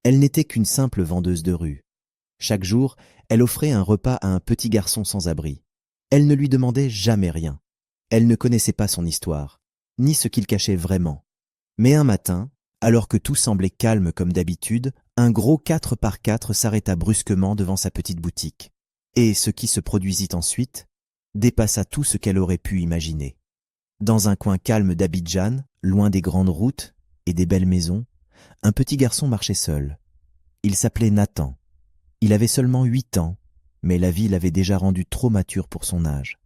Elle n'était qu'une simple vendeuse de rue. Chaque jour, elle offrait un repas à un petit garçon sans abri. Elle ne lui demandait jamais rien. Elle ne connaissait pas son histoire, ni ce qu'il cachait vraiment. Mais un matin, alors que tout semblait calme comme d'habitude, un gros 4x4 s'arrêta brusquement devant sa petite boutique. Et ce qui se produisit ensuite dépassa tout ce qu'elle aurait pu imaginer. Dans un coin calme d'Abidjan, loin des grandes routes et des belles maisons, un petit garçon marchait seul. Il s'appelait Nathan. Il avait seulement 8 ans, mais la vie l'avait déjà rendu trop mature pour son âge.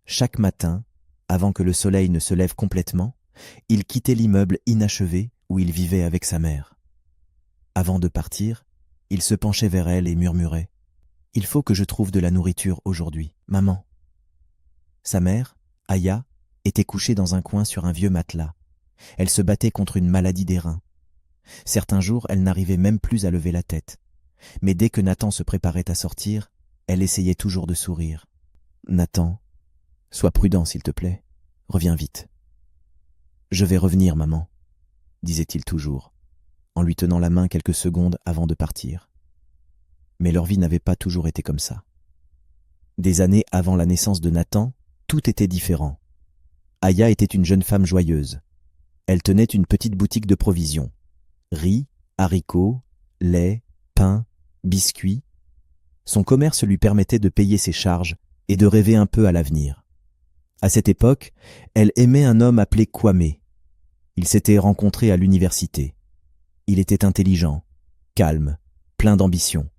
Chaque matin, avant que le soleil ne se lève complètement, il quittait l'immeuble inachevé où il vivait avec sa mère. Avant de partir, il se penchait vers elle et murmurait « Il faut que je trouve de la nourriture aujourd'hui, maman. » Sa mère, Aya, était couchée dans un coin sur un vieux matelas. Elle se battait contre une maladie des reins. Certains jours, elle n'arrivait même plus à lever la tête. Mais dès que Nathan se préparait à sortir, elle essayait toujours de sourire. « Nathan, sois prudent s'il te plaît. Reviens vite. »« Je vais revenir, maman, » disait-il toujours, en lui tenant la main quelques secondes avant de partir. Mais leur vie n'avait pas toujours été comme ça. Des années avant la naissance de Nathan, tout était différent. Aya était une jeune femme joyeuse. Elle tenait une petite boutique de provisions. Riz, haricots, lait, pain, biscuits. Son commerce lui permettait de payer ses charges et de rêver un peu à l'avenir. À cette époque, elle aimait un homme appelé Kwame. Ils s'étaient rencontrés à l'université. Il était intelligent, calme, plein d'ambition.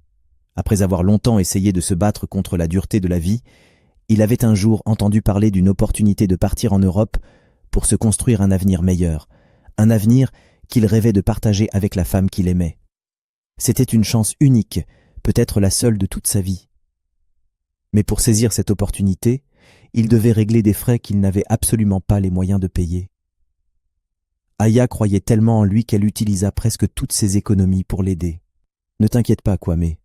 Après avoir longtemps essayé de se battre contre la dureté de la vie, il avait un jour entendu parler d'une opportunité de partir en Europe pour se construire un avenir meilleur, un avenir qu'il rêvait de partager avec la femme qu'il aimait. C'était une chance unique, peut-être la seule de toute sa vie. Mais pour saisir cette opportunité, il devait régler des frais qu'il n'avait absolument pas les moyens de payer. Aya croyait tellement en lui qu'elle utilisa presque toutes ses économies pour l'aider. « Ne t'inquiète pas, Kwame.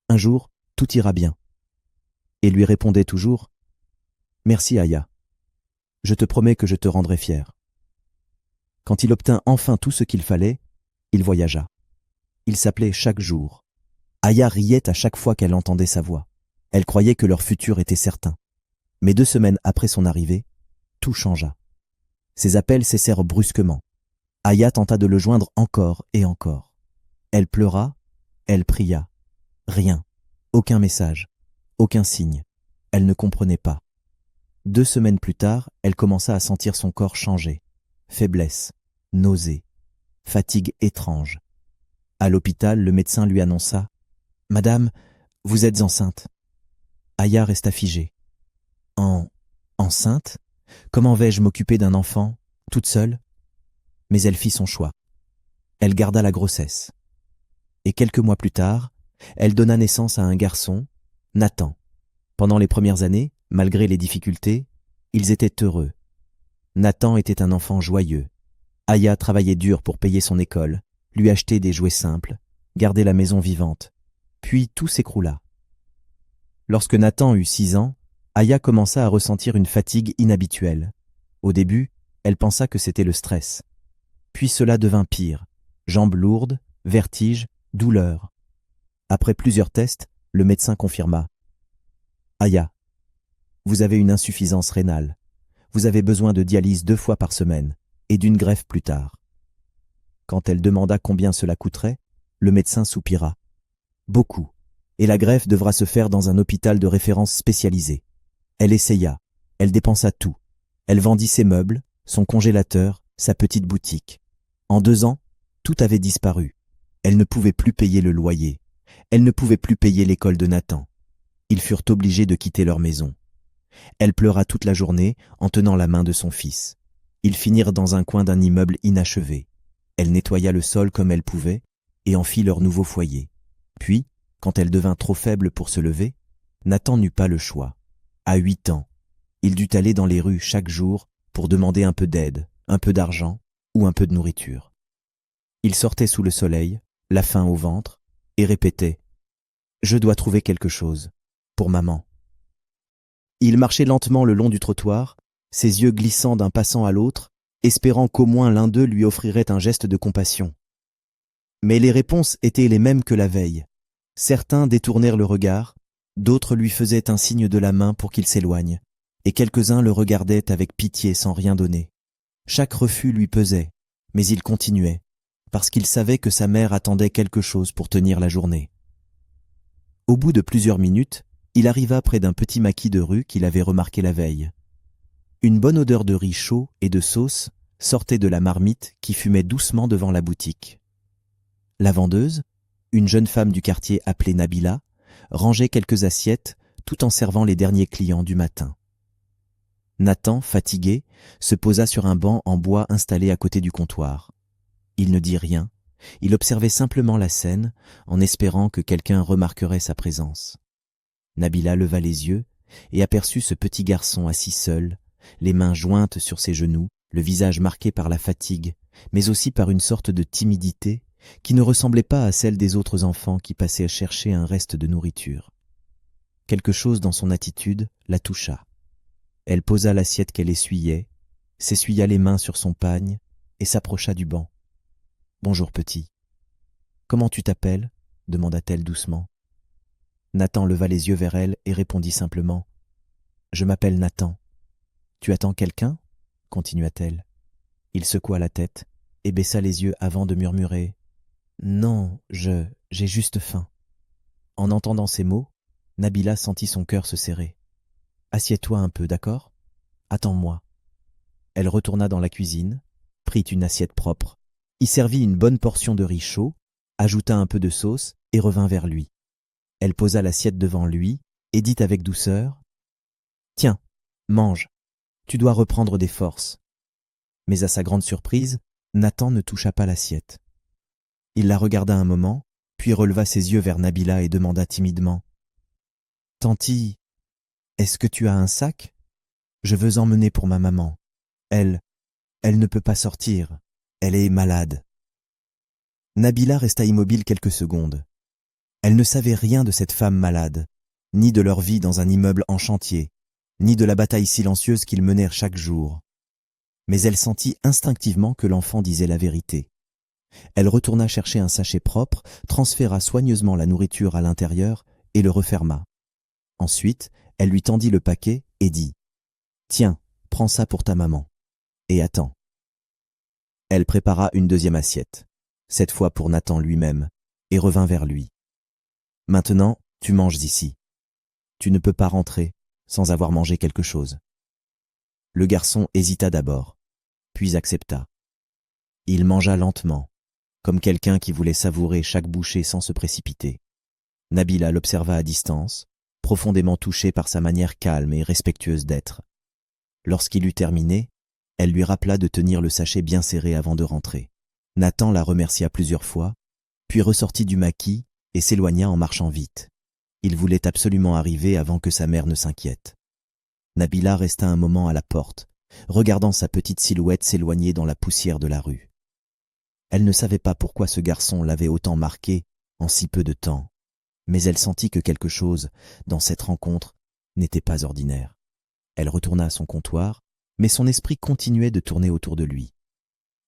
Un jour, tout ira bien. » Et lui répondait toujours « Merci, Aya. Je te promets que je te rendrai fier. » Quand il obtint enfin tout ce qu'il fallait, il voyagea. Il s'appelait chaque jour. Aya riait à chaque fois qu'elle entendait sa voix. Elle croyait que leur futur était certain. Mais 2 semaines après son arrivée, tout changea. Ses appels cessèrent brusquement. Aya tenta de le joindre encore et encore. Elle pleura, elle pria. Rien, aucun message, aucun signe. Elle ne comprenait pas. 2 semaines plus tard, elle commença à sentir son corps changer. Faiblesse, nausée, fatigue étrange. À l'hôpital, le médecin lui annonça « Madame, vous êtes enceinte. » Aya resta figée. Enceinte ? Comment vais-je m'occuper d'un enfant, toute seule ? Mais elle fit son choix. Elle garda la grossesse. Et quelques mois plus tard, elle donna naissance à un garçon, Nathan. Pendant les premières années, malgré les difficultés, ils étaient heureux. Nathan était un enfant joyeux. Aya travaillait dur pour payer son école, lui acheter des jouets simples, garder la maison vivante. Puis tout s'écroula. Lorsque Nathan eut 6 ans, Aya commença à ressentir une fatigue inhabituelle. Au début, elle pensa que c'était le stress. Puis cela devint pire. Jambes lourdes, vertiges, douleurs. Après plusieurs tests, le médecin confirma. « Aya, vous avez une insuffisance rénale. Vous avez besoin de dialyse 2 fois par semaine et d'une greffe plus tard. » Quand elle demanda combien cela coûterait, le médecin soupira. « Beaucoup. Et la greffe devra se faire dans un hôpital de référence spécialisé. » Elle essaya, elle dépensa tout. Elle vendit ses meubles, son congélateur, sa petite boutique. En 2 ans, tout avait disparu. Elle ne pouvait plus payer le loyer. Elle ne pouvait plus payer l'école de Nathan. Ils furent obligés de quitter leur maison. Elle pleura toute la journée en tenant la main de son fils. Ils finirent dans un coin d'un immeuble inachevé. Elle nettoya le sol comme elle pouvait et en fit leur nouveau foyer. Puis, quand elle devint trop faible pour se lever, Nathan n'eut pas le choix. À 8 ans, il dut aller dans les rues chaque jour pour demander un peu d'aide, un peu d'argent ou un peu de nourriture. Il sortait sous le soleil, la faim au ventre, et répétait « Je dois trouver quelque chose, pour maman. » Il marchait lentement le long du trottoir, ses yeux glissant d'un passant à l'autre, espérant qu'au moins l'un d'eux lui offrirait un geste de compassion. Mais les réponses étaient les mêmes que la veille. Certains détournèrent le regard, d'autres lui faisaient un signe de la main pour qu'il s'éloigne, et quelques-uns le regardaient avec pitié sans rien donner. Chaque refus lui pesait, mais il continuait, parce qu'il savait que sa mère attendait quelque chose pour tenir la journée. Au bout de plusieurs minutes, il arriva près d'un petit maquis de rue qu'il avait remarqué la veille. Une bonne odeur de riz chaud et de sauce sortait de la marmite qui fumait doucement devant la boutique. La vendeuse, une jeune femme du quartier appelée Nabila, rangeait quelques assiettes tout en servant les derniers clients du matin. Nathan, fatigué, se posa sur un banc en bois installé à côté du comptoir. Il ne dit rien, il observait simplement la scène en espérant que quelqu'un remarquerait sa présence. Nabila leva les yeux et aperçut ce petit garçon assis seul, les mains jointes sur ses genoux, le visage marqué par la fatigue, mais aussi par une sorte de timidité qui ne ressemblait pas à celle des autres enfants qui passaient chercher un reste de nourriture. Quelque chose dans son attitude la toucha. Elle posa l'assiette qu'elle essuyait, s'essuya les mains sur son pagne et s'approcha du banc. « Bonjour petit. »« Comment tu t'appelles » demanda-t-elle doucement. Nathan leva les yeux vers elle et répondit simplement. « Je m'appelle Nathan. »« Tu attends quelqu'un » continua-t-elle. Il secoua la tête et baissa les yeux avant de murmurer. « Non, j'ai juste faim. » En entendant ces mots, Nabila sentit son cœur se serrer. « Assieds-toi un peu, d'accord ? Attends-moi. » Elle retourna dans la cuisine, prit une assiette propre, y servit une bonne portion de riz chaud, ajouta un peu de sauce et revint vers lui. Elle posa l'assiette devant lui et dit avec douceur « Tiens, mange, tu dois reprendre des forces. » Mais à sa grande surprise, Nathan ne toucha pas l'assiette. Il la regarda un moment, puis releva ses yeux vers Nabila et demanda timidement « Tanti, est-ce que tu as un sac ? Je veux emmener pour ma maman. Elle ne peut pas sortir, elle est malade. » Nabila resta immobile quelques secondes. Elle ne savait rien de cette femme malade, ni de leur vie dans un immeuble en chantier, ni de la bataille silencieuse qu'ils menèrent chaque jour. Mais elle sentit instinctivement que l'enfant disait la vérité. Elle retourna chercher un sachet propre, transféra soigneusement la nourriture à l'intérieur et le referma. Ensuite, elle lui tendit le paquet et dit « Tiens, prends ça pour ta maman. Et attends. » Elle prépara une deuxième assiette, cette fois pour Nathan lui-même, et revint vers lui. « Maintenant, tu manges ici. Tu ne peux pas rentrer sans avoir mangé quelque chose. » Le garçon hésita d'abord, puis accepta. Il mangea lentement, comme quelqu'un qui voulait savourer chaque bouchée sans se précipiter. Nabila l'observa à distance, profondément touchée par sa manière calme et respectueuse d'être. Lorsqu'il eut terminé, elle lui rappela de tenir le sachet bien serré avant de rentrer. Nathan la remercia plusieurs fois, puis ressortit du maquis et s'éloigna en marchant vite. Il voulait absolument arriver avant que sa mère ne s'inquiète. Nabila resta un moment à la porte, regardant sa petite silhouette s'éloigner dans la poussière de la rue. Elle ne savait pas pourquoi ce garçon l'avait autant marquée en si peu de temps, mais elle sentit que quelque chose, dans cette rencontre, n'était pas ordinaire. Elle retourna à son comptoir, mais son esprit continuait de tourner autour de lui.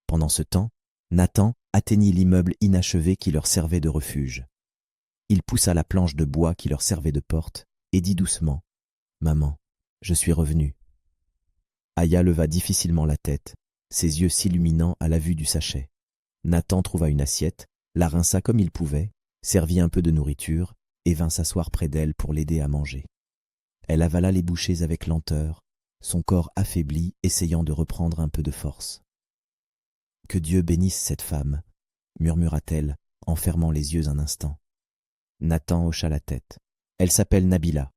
Pendant ce temps, Nathan atteignit l'immeuble inachevé qui leur servait de refuge. Il poussa la planche de bois qui leur servait de porte et dit doucement « Maman, je suis revenu. » Aya leva difficilement la tête, ses yeux s'illuminant à la vue du sachet. Nathan trouva une assiette, la rinça comme il pouvait, servit un peu de nourriture et vint s'asseoir près d'elle pour l'aider à manger. Elle avala les bouchées avec lenteur, son corps affaibli essayant de reprendre un peu de force. « Que Dieu bénisse cette femme » murmura-t-elle en fermant les yeux un instant. Nathan hocha la tête. « Elle s'appelle Nabila. »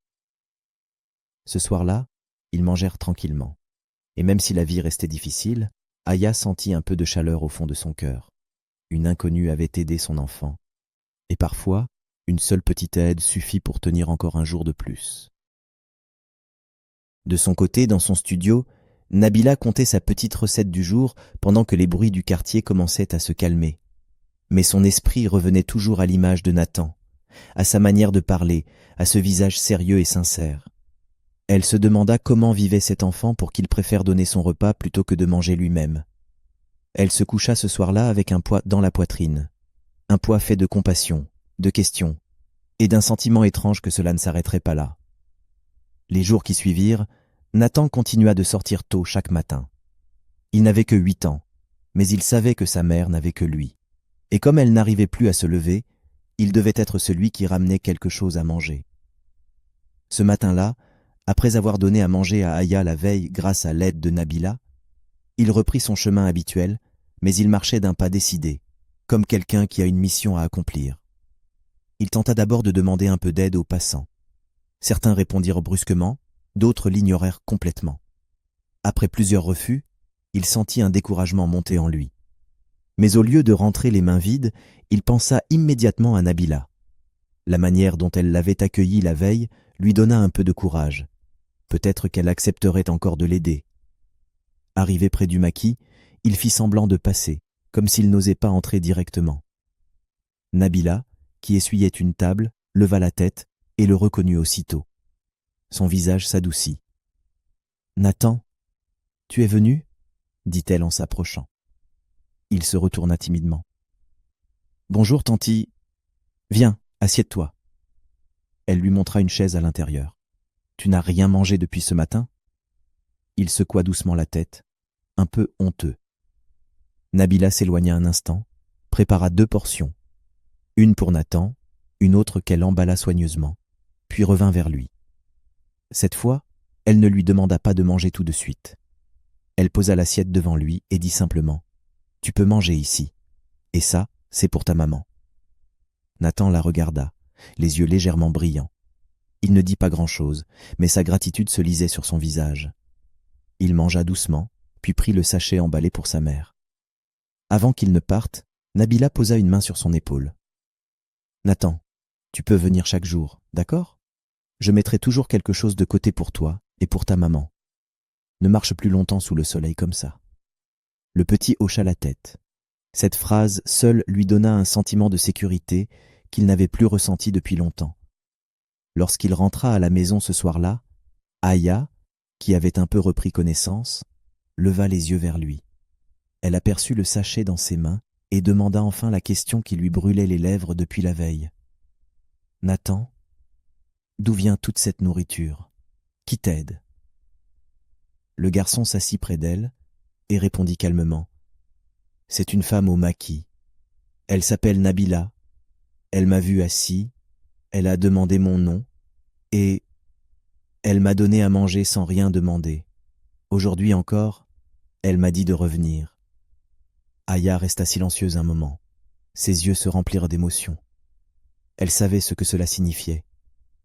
Ce soir-là, ils mangèrent tranquillement. Et même si la vie restait difficile, Aya sentit un peu de chaleur au fond de son cœur. Une inconnue avait aidé son enfant. Et parfois, une seule petite aide suffit pour tenir encore un jour de plus. De son côté, dans son studio, Nabila comptait sa petite recette du jour pendant que les bruits du quartier commençaient à se calmer. Mais son esprit revenait toujours à l'image de Nathan, à sa manière de parler, à ce visage sérieux et sincère. Elle se demanda comment vivait cet enfant pour qu'il préfère donner son repas plutôt que de manger lui-même. Elle se coucha ce soir-là avec un poids dans la poitrine. un poids fait de compassion, de questions, et d'un sentiment étrange que cela ne s'arrêterait pas là. Les jours qui suivirent, Nathan continua de sortir tôt chaque matin. Il n'avait que 8 ans, mais il savait que sa mère n'avait que lui. Et comme elle n'arrivait plus à se lever, il devait être celui qui ramenait quelque chose à manger. Ce matin-là, après avoir donné à manger à Aya la veille grâce à l'aide de Nabila, il reprit son chemin habituel, mais il marchait d'un pas décidé, comme quelqu'un qui a une mission à accomplir. Il tenta d'abord de demander un peu d'aide aux passants. Certains répondirent brusquement, d'autres l'ignorèrent complètement. Après plusieurs refus, il sentit un découragement monter en lui. Mais au lieu de rentrer les mains vides, il pensa immédiatement à Nabila. La manière dont elle l'avait accueilli la veille lui donna un peu de courage. Peut-être qu'elle accepterait encore de l'aider. Arrivé près du maquis, il fit semblant de passer, comme s'il n'osait pas entrer directement. Nabila, qui essuyait une table, leva la tête et le reconnut aussitôt. Son visage s'adoucit. « Nathan, tu es venu ?» dit-elle en s'approchant. Il se retourna timidement. « Bonjour, tanti. Viens, assieds-toi. » Elle lui montra une chaise à l'intérieur. « Tu n'as rien mangé depuis ce matin ?» Il secoua doucement la tête, un peu honteux. Nabila s'éloigna un instant, prépara 2 portions, une pour Nathan, une autre qu'elle emballa soigneusement, puis revint vers lui. Cette fois, elle ne lui demanda pas de manger tout de suite. Elle posa l'assiette devant lui et dit simplement « Tu peux manger ici, et ça, c'est pour ta maman. » Nathan la regarda, les yeux légèrement brillants. Il ne dit pas grand-chose, mais sa gratitude se lisait sur son visage. Il mangea doucement, puis prit le sachet emballé pour sa mère. Avant qu'il ne parte, Nabila posa une main sur son épaule. « Nathan, tu peux venir chaque jour, d'accord ? Je mettrai toujours quelque chose de côté pour toi et pour ta maman. Ne marche plus longtemps sous le soleil comme ça. » Le petit hocha la tête. Cette phrase seule lui donna un sentiment de sécurité qu'il n'avait plus ressenti depuis longtemps. Lorsqu'il rentra à la maison ce soir-là, Aya, qui avait un peu repris connaissance, leva les yeux vers lui. Elle aperçut le sachet dans ses mains et demanda enfin la question qui lui brûlait les lèvres depuis la veille. « Nathan, d'où vient toute cette nourriture ? Qui t'aide ?» Le garçon s'assit près d'elle et répondit calmement. « C'est une femme au maquis. Elle s'appelle Nabila. Elle m'a vu assis, elle a demandé mon nom, et elle m'a donné à manger sans rien demander. Aujourd'hui encore, elle m'a dit de revenir. » Aya resta silencieuse un moment. Ses yeux se remplirent d'émotion. Elle savait ce que cela signifiait.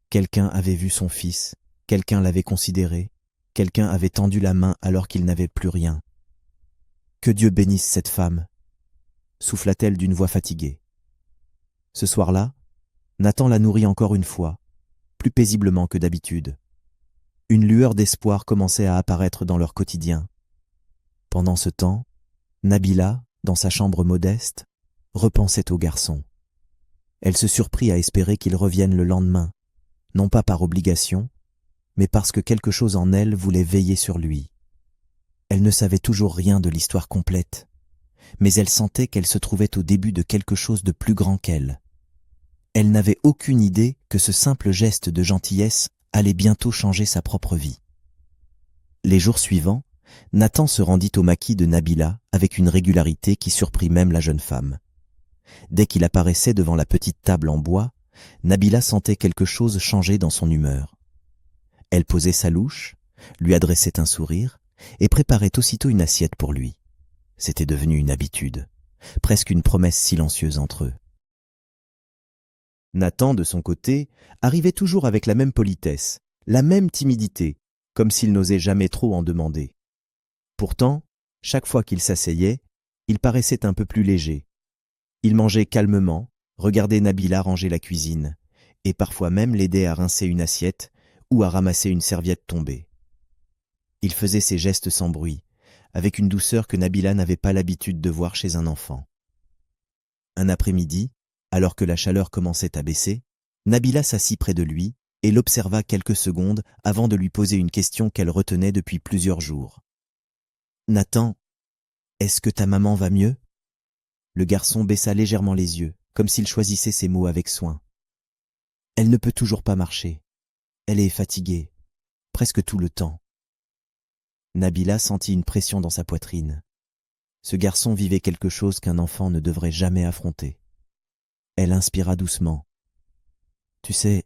Quelqu'un avait vu son fils, quelqu'un l'avait considéré, quelqu'un avait tendu la main alors qu'il n'avait plus rien. « Que Dieu bénisse cette femme !» souffla-t-elle d'une voix fatiguée. Ce soir-là, Nathan la nourrit encore une fois, plus paisiblement que d'habitude. Une lueur d'espoir commençait à apparaître dans leur quotidien. Pendant ce temps, Nabila, dans sa chambre modeste, repensait au garçon. Elle se surprit à espérer qu'il revienne le lendemain, non pas par obligation, mais parce que quelque chose en elle voulait veiller sur lui. Elle ne savait toujours rien de l'histoire complète, mais elle sentait qu'elle se trouvait au début de quelque chose de plus grand qu'elle. Elle n'avait aucune idée que ce simple geste de gentillesse allait bientôt changer sa propre vie. Les jours suivants, Nathan se rendit au maquis de Nabila avec une régularité qui surprit même la jeune femme. Dès qu'il apparaissait devant la petite table en bois, Nabila sentait quelque chose changer dans son humeur. Elle posait sa louche, lui adressait un sourire et préparait aussitôt une assiette pour lui. C'était devenu une habitude, presque une promesse silencieuse entre eux. Nathan, de son côté, arrivait toujours avec la même politesse, la même timidité, comme s'il n'osait jamais trop en demander. Pourtant, chaque fois qu'il s'asseyait, il paraissait un peu plus léger. Il mangeait calmement, regardait Nabila ranger la cuisine, et parfois même l'aidait à rincer une assiette ou à ramasser une serviette tombée. Il faisait ses gestes sans bruit, avec une douceur que Nabila n'avait pas l'habitude de voir chez un enfant. Un après-midi, alors que la chaleur commençait à baisser, Nabila s'assit près de lui et l'observa quelques secondes avant de lui poser une question qu'elle retenait depuis plusieurs jours. « Nathan, est-ce que ta maman va mieux ?» Le garçon baissa légèrement les yeux, comme s'il choisissait ses mots avec soin. Elle ne peut toujours pas marcher. Elle est fatiguée, presque tout le temps. Nabila sentit une pression dans sa poitrine. Ce garçon vivait quelque chose qu'un enfant ne devrait jamais affronter. Elle inspira doucement. « Tu sais,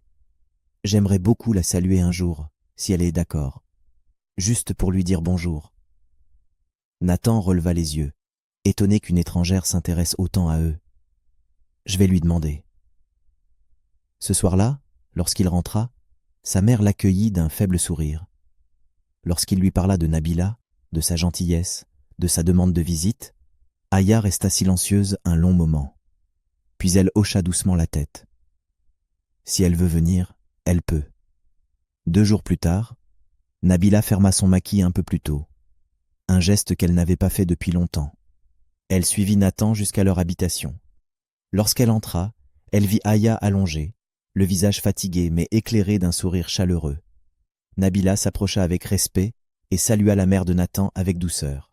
j'aimerais beaucoup la saluer un jour, si elle est d'accord, juste pour lui dire bonjour. » Nathan releva les yeux, étonné qu'une étrangère s'intéresse autant à eux. « Je vais lui demander. » Ce soir-là, lorsqu'il rentra, sa mère l'accueillit d'un faible sourire. Lorsqu'il lui parla de Nabila, de sa gentillesse, de sa demande de visite, Aya resta silencieuse un long moment. Puis elle hocha doucement la tête. Si elle veut venir, elle peut. 2 jours plus tard, Nabila ferma son maquis un peu plus tôt, un geste qu'elle n'avait pas fait depuis longtemps. Elle suivit Nathan jusqu'à leur habitation. Lorsqu'elle entra, elle vit Aya allongée, le visage fatigué mais éclairé d'un sourire chaleureux. Nabila s'approcha avec respect et salua la mère de Nathan avec douceur.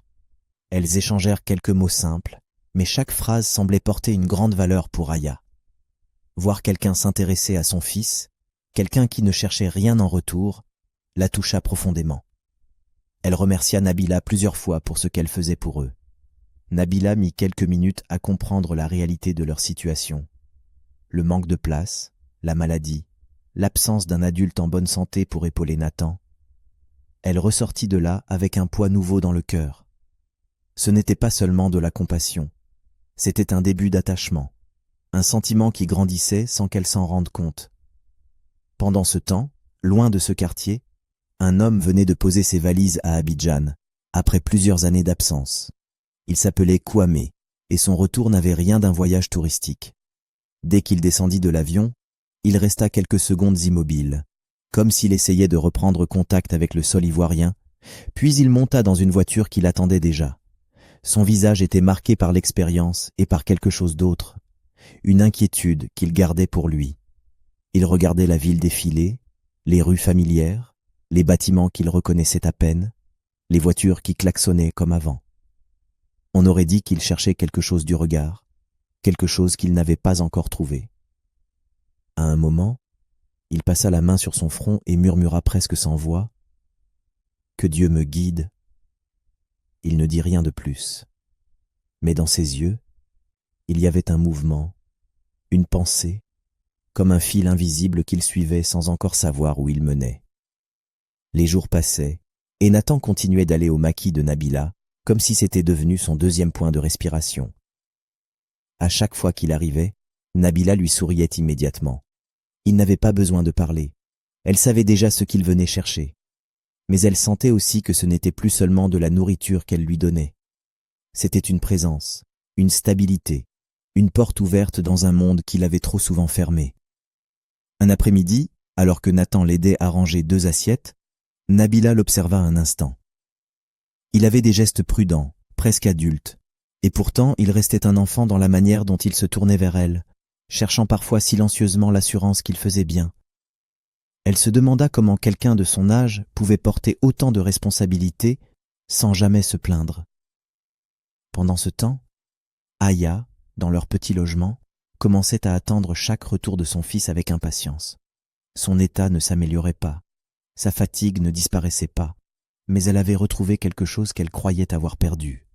Elles échangèrent quelques mots simples, mais chaque phrase semblait porter une grande valeur pour Aya. Voir quelqu'un s'intéresser à son fils, quelqu'un qui ne cherchait rien en retour, la toucha profondément. Elle remercia Nabila plusieurs fois pour ce qu'elle faisait pour eux. Nabila mit quelques minutes à comprendre la réalité de leur situation. Le manque de place, la maladie, l'absence d'un adulte en bonne santé pour épauler Nathan. Elle ressortit de là avec un poids nouveau dans le cœur. Ce n'était pas seulement de la compassion, c'était un début d'attachement, un sentiment qui grandissait sans qu'elle s'en rende compte. Pendant ce temps, loin de ce quartier, un homme venait de poser ses valises à Abidjan, après plusieurs années d'absence. Il s'appelait Kouamé, et son retour n'avait rien d'un voyage touristique. Dès qu'il descendit de l'avion, il resta quelques secondes immobile, comme s'il essayait de reprendre contact avec le sol ivoirien, puis il monta dans une voiture qui l'attendait déjà. Son visage était marqué par l'expérience et par quelque chose d'autre, une inquiétude qu'il gardait pour lui. Il regardait la ville défiler, les rues familières, les bâtiments qu'il reconnaissait à peine, les voitures qui klaxonnaient comme avant. On aurait dit qu'il cherchait quelque chose du regard, quelque chose qu'il n'avait pas encore trouvé. À un moment, il passa la main sur son front et murmura presque sans voix « Que Dieu me guide !» Il ne dit rien de plus. Mais dans ses yeux, il y avait un mouvement, une pensée, comme un fil invisible qu'il suivait sans encore savoir où il menait. Les jours passaient, et Nathan continuait d'aller au maquis de Nabila, comme si c'était devenu son deuxième point de respiration. À chaque fois qu'il arrivait, Nabila lui souriait immédiatement. Il n'avait pas besoin de parler. Elle savait déjà ce qu'il venait chercher. Mais elle sentait aussi que ce n'était plus seulement de la nourriture qu'elle lui donnait. C'était une présence, une stabilité, une porte ouverte dans un monde qu'il avait trop souvent fermé. Un après-midi, alors que Nathan l'aidait à ranger 2 assiettes, Nabila l'observa un instant. Il avait des gestes prudents, presque adultes, et pourtant il restait un enfant dans la manière dont il se tournait vers elle, cherchant parfois silencieusement l'assurance qu'il faisait bien. Elle se demanda comment quelqu'un de son âge pouvait porter autant de responsabilités sans jamais se plaindre. Pendant ce temps, Aya, dans leur petit logement, commençait à attendre chaque retour de son fils avec impatience. Son état ne s'améliorait pas, sa fatigue ne disparaissait pas, mais elle avait retrouvé quelque chose qu'elle croyait avoir perdu,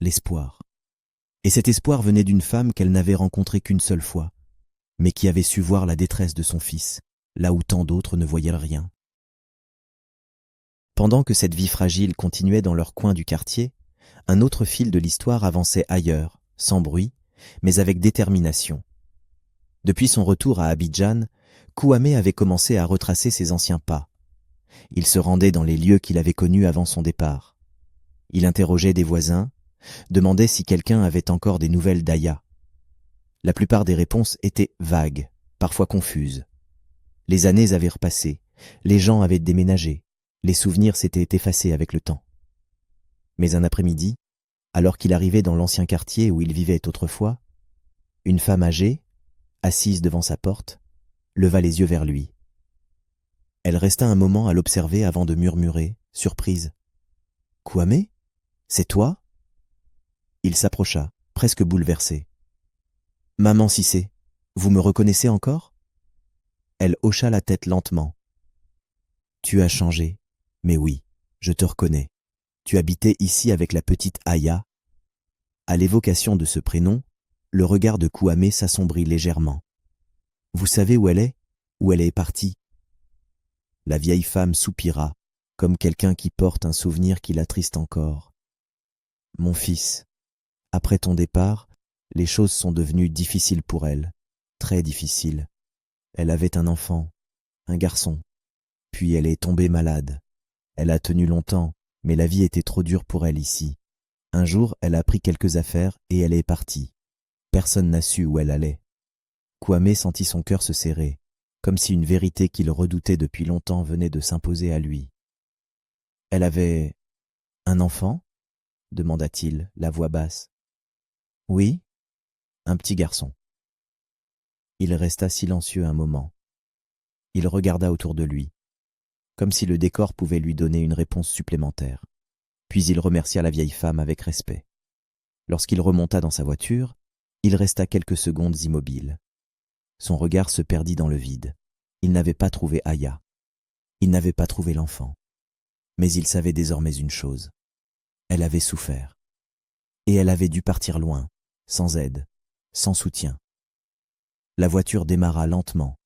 l'espoir. Et cet espoir venait d'une femme qu'elle n'avait rencontrée qu'une seule fois, mais qui avait su voir la détresse de son fils, là où tant d'autres ne voyaient rien. Pendant que cette vie fragile continuait dans leur coin du quartier, un autre fil de l'histoire avançait ailleurs, sans bruit, mais avec détermination. Depuis son retour à Abidjan, Kouamé avait commencé à retracer ses anciens pas. Il se rendait dans les lieux qu'il avait connus avant son départ. Il interrogeait des voisins, demandait si quelqu'un avait encore des nouvelles d'Aya. La plupart des réponses étaient vagues, parfois confuses. Les années avaient repassé, les gens avaient déménagé, les souvenirs s'étaient effacés avec le temps. Mais un après-midi, alors qu'il arrivait dans l'ancien quartier où il vivait autrefois, une femme âgée, assise devant sa porte, leva les yeux vers lui. Elle resta un moment à l'observer avant de murmurer, surprise. « Kouamé, c'est toi ?» Il s'approcha, presque bouleversé. Maman Cissé, vous me reconnaissez encore ?» Elle hocha la tête lentement. « Tu as changé, mais oui, je te reconnais. Tu habitais ici avec la petite Aya. » À l'évocation de ce prénom, le regard de Kouamé s'assombrit légèrement. « Vous savez où elle est? Où elle est partie ?» La vieille femme soupira, comme quelqu'un qui porte un souvenir qui l'attriste encore. « Mon fils, après ton départ, les choses sont devenues difficiles pour elle, très difficiles. Elle avait un enfant, un garçon, puis elle est tombée malade. Elle a tenu longtemps, mais la vie était trop dure pour elle ici. Un jour, elle a pris quelques affaires et elle est partie. Personne n'a su où elle allait. » Kouamé sentit son cœur se serrer, comme si une vérité qu'il redoutait depuis longtemps venait de s'imposer à lui. « Elle avait un enfant ?» demanda-t-il, la voix basse. « Oui, un petit garçon. » Il resta silencieux un moment. Il regarda autour de lui, comme si le décor pouvait lui donner une réponse supplémentaire. Puis il remercia la vieille femme avec respect. Lorsqu'il remonta dans sa voiture, il resta quelques secondes immobile. Son regard se perdit dans le vide. Il n'avait pas trouvé Aya. Il n'avait pas trouvé l'enfant. Mais il savait désormais une chose. Elle avait souffert. Et elle avait dû partir loin, sans aide, sans soutien. La voiture démarra lentement,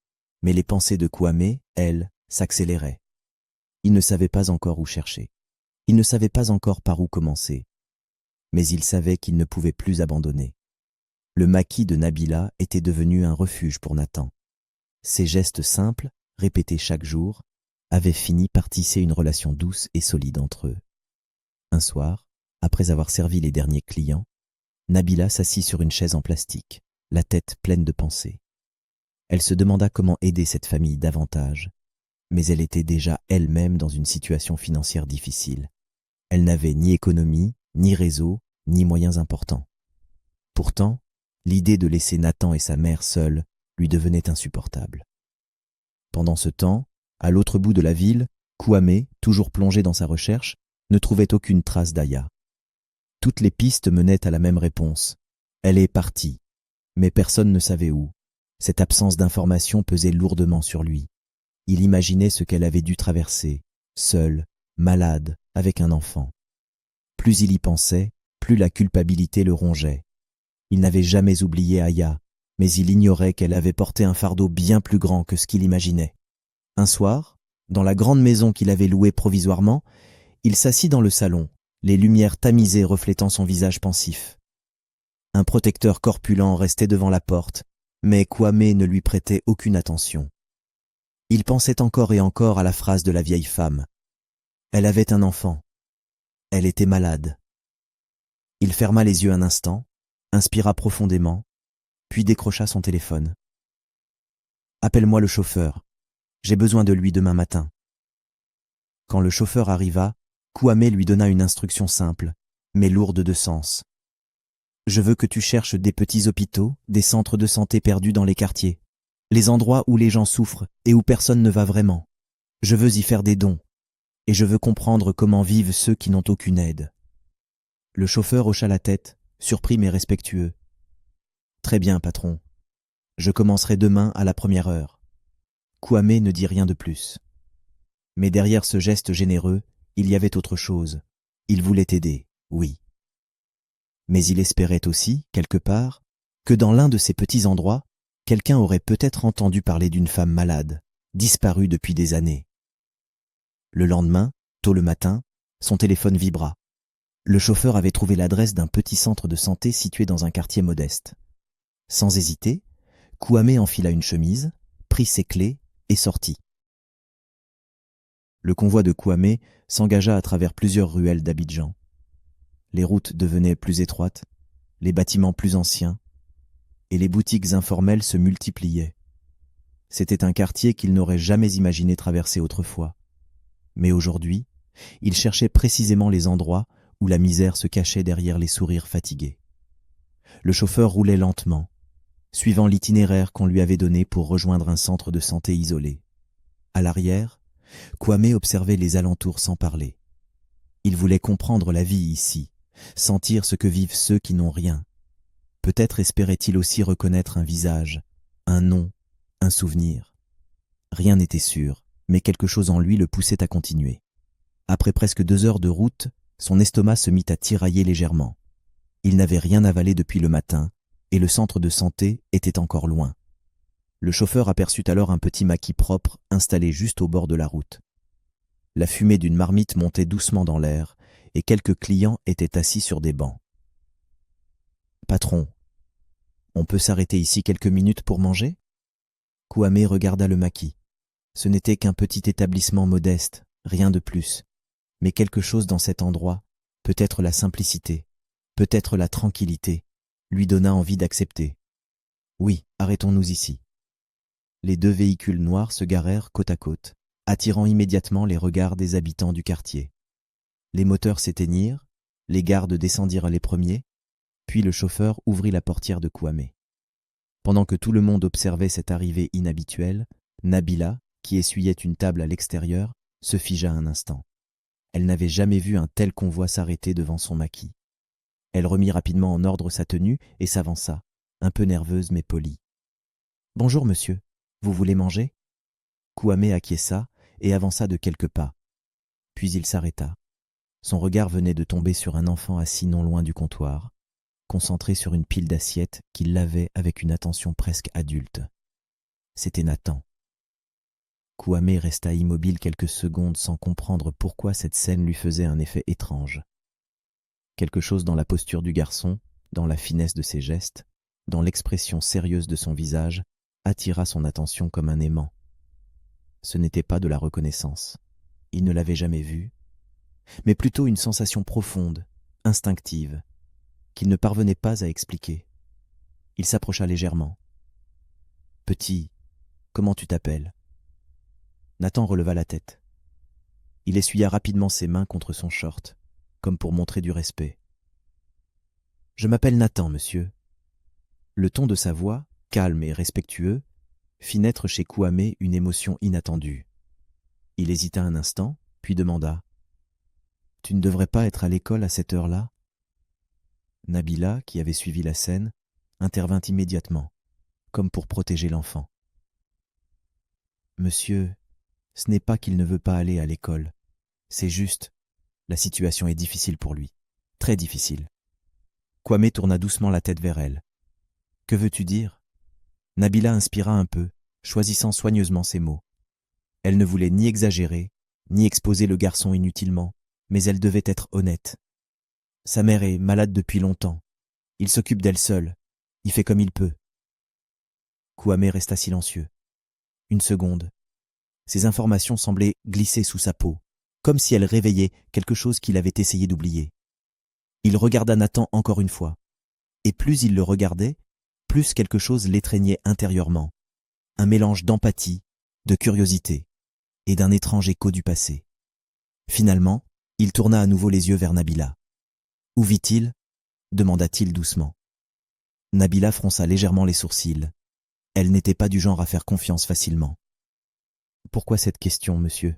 mais les pensées de Kouamé, elles, s'accéléraient. Il ne savait pas encore où chercher. Il ne savait pas encore par où commencer. Mais il savait qu'il ne pouvait plus abandonner. Le maquis de Nabila était devenu un refuge pour Nathan. Ses gestes simples, répétés chaque jour, avaient fini par tisser une relation douce et solide entre eux. Un soir, après avoir servi les derniers clients, Nabila s'assit sur une chaise en plastique, la tête pleine de pensées. Elle se demanda comment aider cette famille davantage, mais elle était déjà elle-même dans une situation financière difficile. Elle n'avait ni économie, ni réseau, ni moyens importants. Pourtant, l'idée de laisser Nathan et sa mère seuls lui devenait insupportable. Pendant ce temps, à l'autre bout de la ville, Kouamé, toujours plongé dans sa recherche, ne trouvait aucune trace d'Aya. Toutes les pistes menaient à la même réponse. Elle est partie, mais personne ne savait où. Cette absence d'information pesait lourdement sur lui. Il imaginait ce qu'elle avait dû traverser, seule, malade, avec un enfant. Plus il y pensait, plus la culpabilité le rongeait. Il n'avait jamais oublié Aya, mais il ignorait qu'elle avait porté un fardeau bien plus grand que ce qu'il imaginait. Un soir, dans la grande maison qu'il avait louée provisoirement, il s'assit dans le salon, les lumières tamisées reflétant son visage pensif. Un protecteur corpulent restait devant la porte, mais Kouamé ne lui prêtait aucune attention. Il pensait encore et encore à la phrase de la vieille femme. Elle avait un enfant. Elle était malade. Il ferma les yeux un instant, inspira profondément, puis décrocha son téléphone. « Appelle-moi le chauffeur. J'ai besoin de lui demain matin. » Quand le chauffeur arriva, Kouamé lui donna une instruction simple, mais lourde de sens. « Je veux que tu cherches des petits hôpitaux, des centres de santé perdus dans les quartiers, les endroits où les gens souffrent et où personne ne va vraiment. Je veux y faire des dons, et je veux comprendre comment vivent ceux qui n'ont aucune aide. » Le chauffeur hocha la tête, surpris mais respectueux. « Très bien, patron. Je commencerai demain à la première heure. » Kouamé ne dit rien de plus. Mais derrière ce geste généreux, il y avait autre chose. Il voulait aider, oui. Mais il espérait aussi, quelque part, que dans l'un de ces petits endroits, quelqu'un aurait peut-être entendu parler d'une femme malade, disparue depuis des années. Le lendemain, tôt le matin, son téléphone vibra. Le chauffeur avait trouvé l'adresse d'un petit centre de santé situé dans un quartier modeste. Sans hésiter, Kouamé enfila une chemise, prit ses clés et sortit. Le convoi de Kouamé s'engagea à travers plusieurs ruelles d'Abidjan. Les routes devenaient plus étroites, les bâtiments plus anciens, et les boutiques informelles se multipliaient. C'était un quartier qu'il n'aurait jamais imaginé traverser autrefois. Mais aujourd'hui, il cherchait précisément les endroits où la misère se cachait derrière les sourires fatigués. Le chauffeur roulait lentement, suivant l'itinéraire qu'on lui avait donné pour rejoindre un centre de santé isolé. À l'arrière, Kouamé observait les alentours sans parler. Il voulait comprendre la vie ici, sentir ce que vivent ceux qui n'ont rien. Peut-être espérait-il aussi reconnaître un visage, un nom, un souvenir. Rien n'était sûr, mais quelque chose en lui le poussait à continuer. Après presque 2 heures de route, son estomac se mit à tirailler légèrement. Il n'avait rien avalé depuis le matin, et le centre de santé était encore loin. Le chauffeur aperçut alors un petit maquis propre installé juste au bord de la route. La fumée d'une marmite montait doucement dans l'air, et quelques clients étaient assis sur des bancs. « Patron, on peut s'arrêter ici quelques minutes pour manger ?» Kouamé regarda le maquis. Ce n'était qu'un petit établissement modeste, rien de plus. Mais quelque chose dans cet endroit, peut-être la simplicité, peut-être la tranquillité, lui donna envie d'accepter. « Oui, arrêtons-nous ici. » Les 2 véhicules noirs se garèrent côte à côte, attirant immédiatement les regards des habitants du quartier. Les moteurs s'éteignirent, les gardes descendirent les premiers, puis le chauffeur ouvrit la portière de Kouamé. Pendant que tout le monde observait cette arrivée inhabituelle, Nabila, qui essuyait une table à l'extérieur, se figea un instant. Elle n'avait jamais vu un tel convoi s'arrêter devant son maquis. Elle remit rapidement en ordre sa tenue et s'avança, un peu nerveuse mais polie. « Bonjour monsieur, vous voulez manger ?» Kouamé acquiesça et avança de quelques pas. Puis il s'arrêta. Son regard venait de tomber sur un enfant assis non loin du comptoir, concentré sur une pile d'assiettes qu'il lavait avec une attention presque adulte. C'était Nathan. Kouamé resta immobile quelques secondes sans comprendre pourquoi cette scène lui faisait un effet étrange. Quelque chose dans la posture du garçon, dans la finesse de ses gestes, dans l'expression sérieuse de son visage, attira son attention comme un aimant. Ce n'était pas de la reconnaissance. Il ne l'avait jamais vu, mais plutôt une sensation profonde, instinctive, qu'il ne parvenait pas à expliquer. Il s'approcha légèrement. « Petit, comment tu t'appelles » Nathan releva la tête. Il essuya rapidement ses mains contre son short, comme pour montrer du respect. « Je m'appelle Nathan, monsieur. » Le ton de sa voix, calme et respectueux, fit naître chez Kouamé une émotion inattendue. Il hésita un instant, puis demanda « Tu ne devrais pas être à l'école à cette heure-là » Nabila, qui avait suivi la scène, intervint immédiatement, comme pour protéger l'enfant. « Monsieur, ce n'est pas qu'il ne veut pas aller à l'école. C'est juste, la situation est difficile pour lui, très difficile. » Kouamé tourna doucement la tête vers elle. « Que veux-tu dire ?» Nabila inspira un peu, choisissant soigneusement ses mots. Elle ne voulait ni exagérer, ni exposer le garçon inutilement, mais elle devait être honnête. Sa mère est malade depuis longtemps. Il s'occupe d'elle seule. Il fait comme il peut. Kouamé resta silencieux. Une seconde. Ces informations semblaient glisser sous sa peau, comme si elles réveillaient quelque chose qu'il avait essayé d'oublier. Il regarda Nathan encore une fois. Et plus il le regardait, plus quelque chose l'étreignait intérieurement. Un mélange d'empathie, de curiosité et d'un étrange écho du passé. Finalement, il tourna à nouveau les yeux vers Nabila. « Où vit-il » demanda-t-il doucement. Nabila fronça légèrement les sourcils. Elle n'était pas du genre à faire confiance facilement. « Pourquoi cette question, monsieur ?»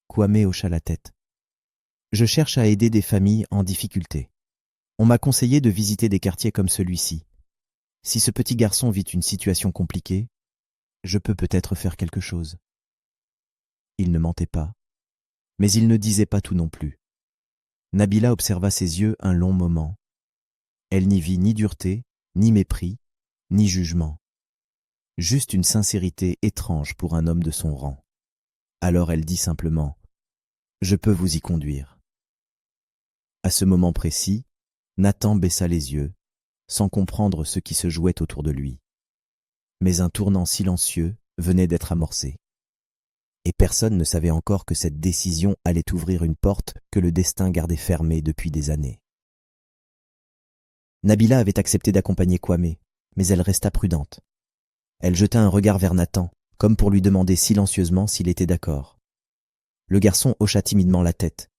Kouamé hocha la tête. « Je cherche à aider des familles en difficulté. On m'a conseillé de visiter des quartiers comme celui-ci. Si ce petit garçon vit une situation compliquée, je peux peut-être faire quelque chose. » Il ne mentait pas, mais il ne disait pas tout non plus. Nabila observa ses yeux un long moment. Elle n'y vit ni dureté, ni mépris, ni jugement. Juste une sincérité étrange pour un homme de son rang. Alors elle dit simplement « Je peux vous y conduire. » À ce moment précis, Nathan baissa les yeux, sans comprendre ce qui se jouait autour de lui. Mais un tournant silencieux venait d'être amorcé. Et personne ne savait encore que cette décision allait ouvrir une porte que le destin gardait fermée depuis des années. Nabila avait accepté d'accompagner Kouamé, mais elle resta prudente. Elle jeta un regard vers Nathan, comme pour lui demander silencieusement s'il était d'accord. Le garçon hocha timidement la tête.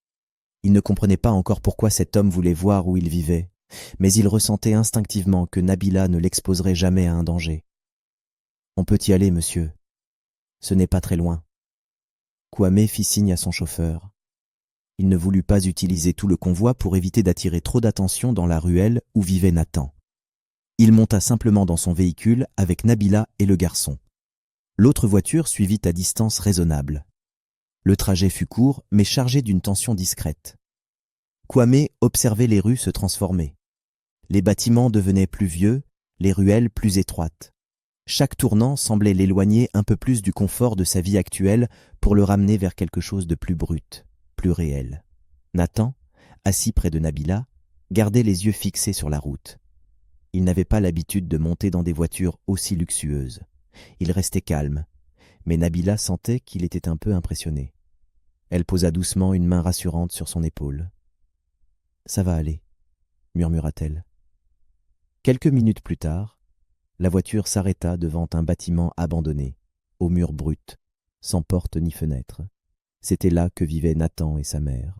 Il ne comprenait pas encore pourquoi cet homme voulait voir où il vivait, mais il ressentait instinctivement que Nabila ne l'exposerait jamais à un danger. « On peut y aller, monsieur. Ce n'est pas très loin. » Kouamé fit signe à son chauffeur. Il ne voulut pas utiliser tout le convoi pour éviter d'attirer trop d'attention dans la ruelle où vivait Nathan. Il monta simplement dans son véhicule avec Nabila et le garçon. L'autre voiture suivit à distance raisonnable. Le trajet fut court, mais chargé d'une tension discrète. Kwame observait les rues se transformer. Les bâtiments devenaient plus vieux, les ruelles plus étroites. Chaque tournant semblait l'éloigner un peu plus du confort de sa vie actuelle pour le ramener vers quelque chose de plus brut, plus réel. Nathan, assis près de Nabila, gardait les yeux fixés sur la route. Il n'avait pas l'habitude de monter dans des voitures aussi luxueuses. Il restait calme, mais Nabila sentait qu'il était un peu impressionné. Elle posa doucement une main rassurante sur son épaule. « Ça va aller », murmura-t-elle. Quelques minutes plus tard, la voiture s'arrêta devant un bâtiment abandonné, aux murs bruts, sans porte ni fenêtre. C'était là que vivaient Nathan et sa mère.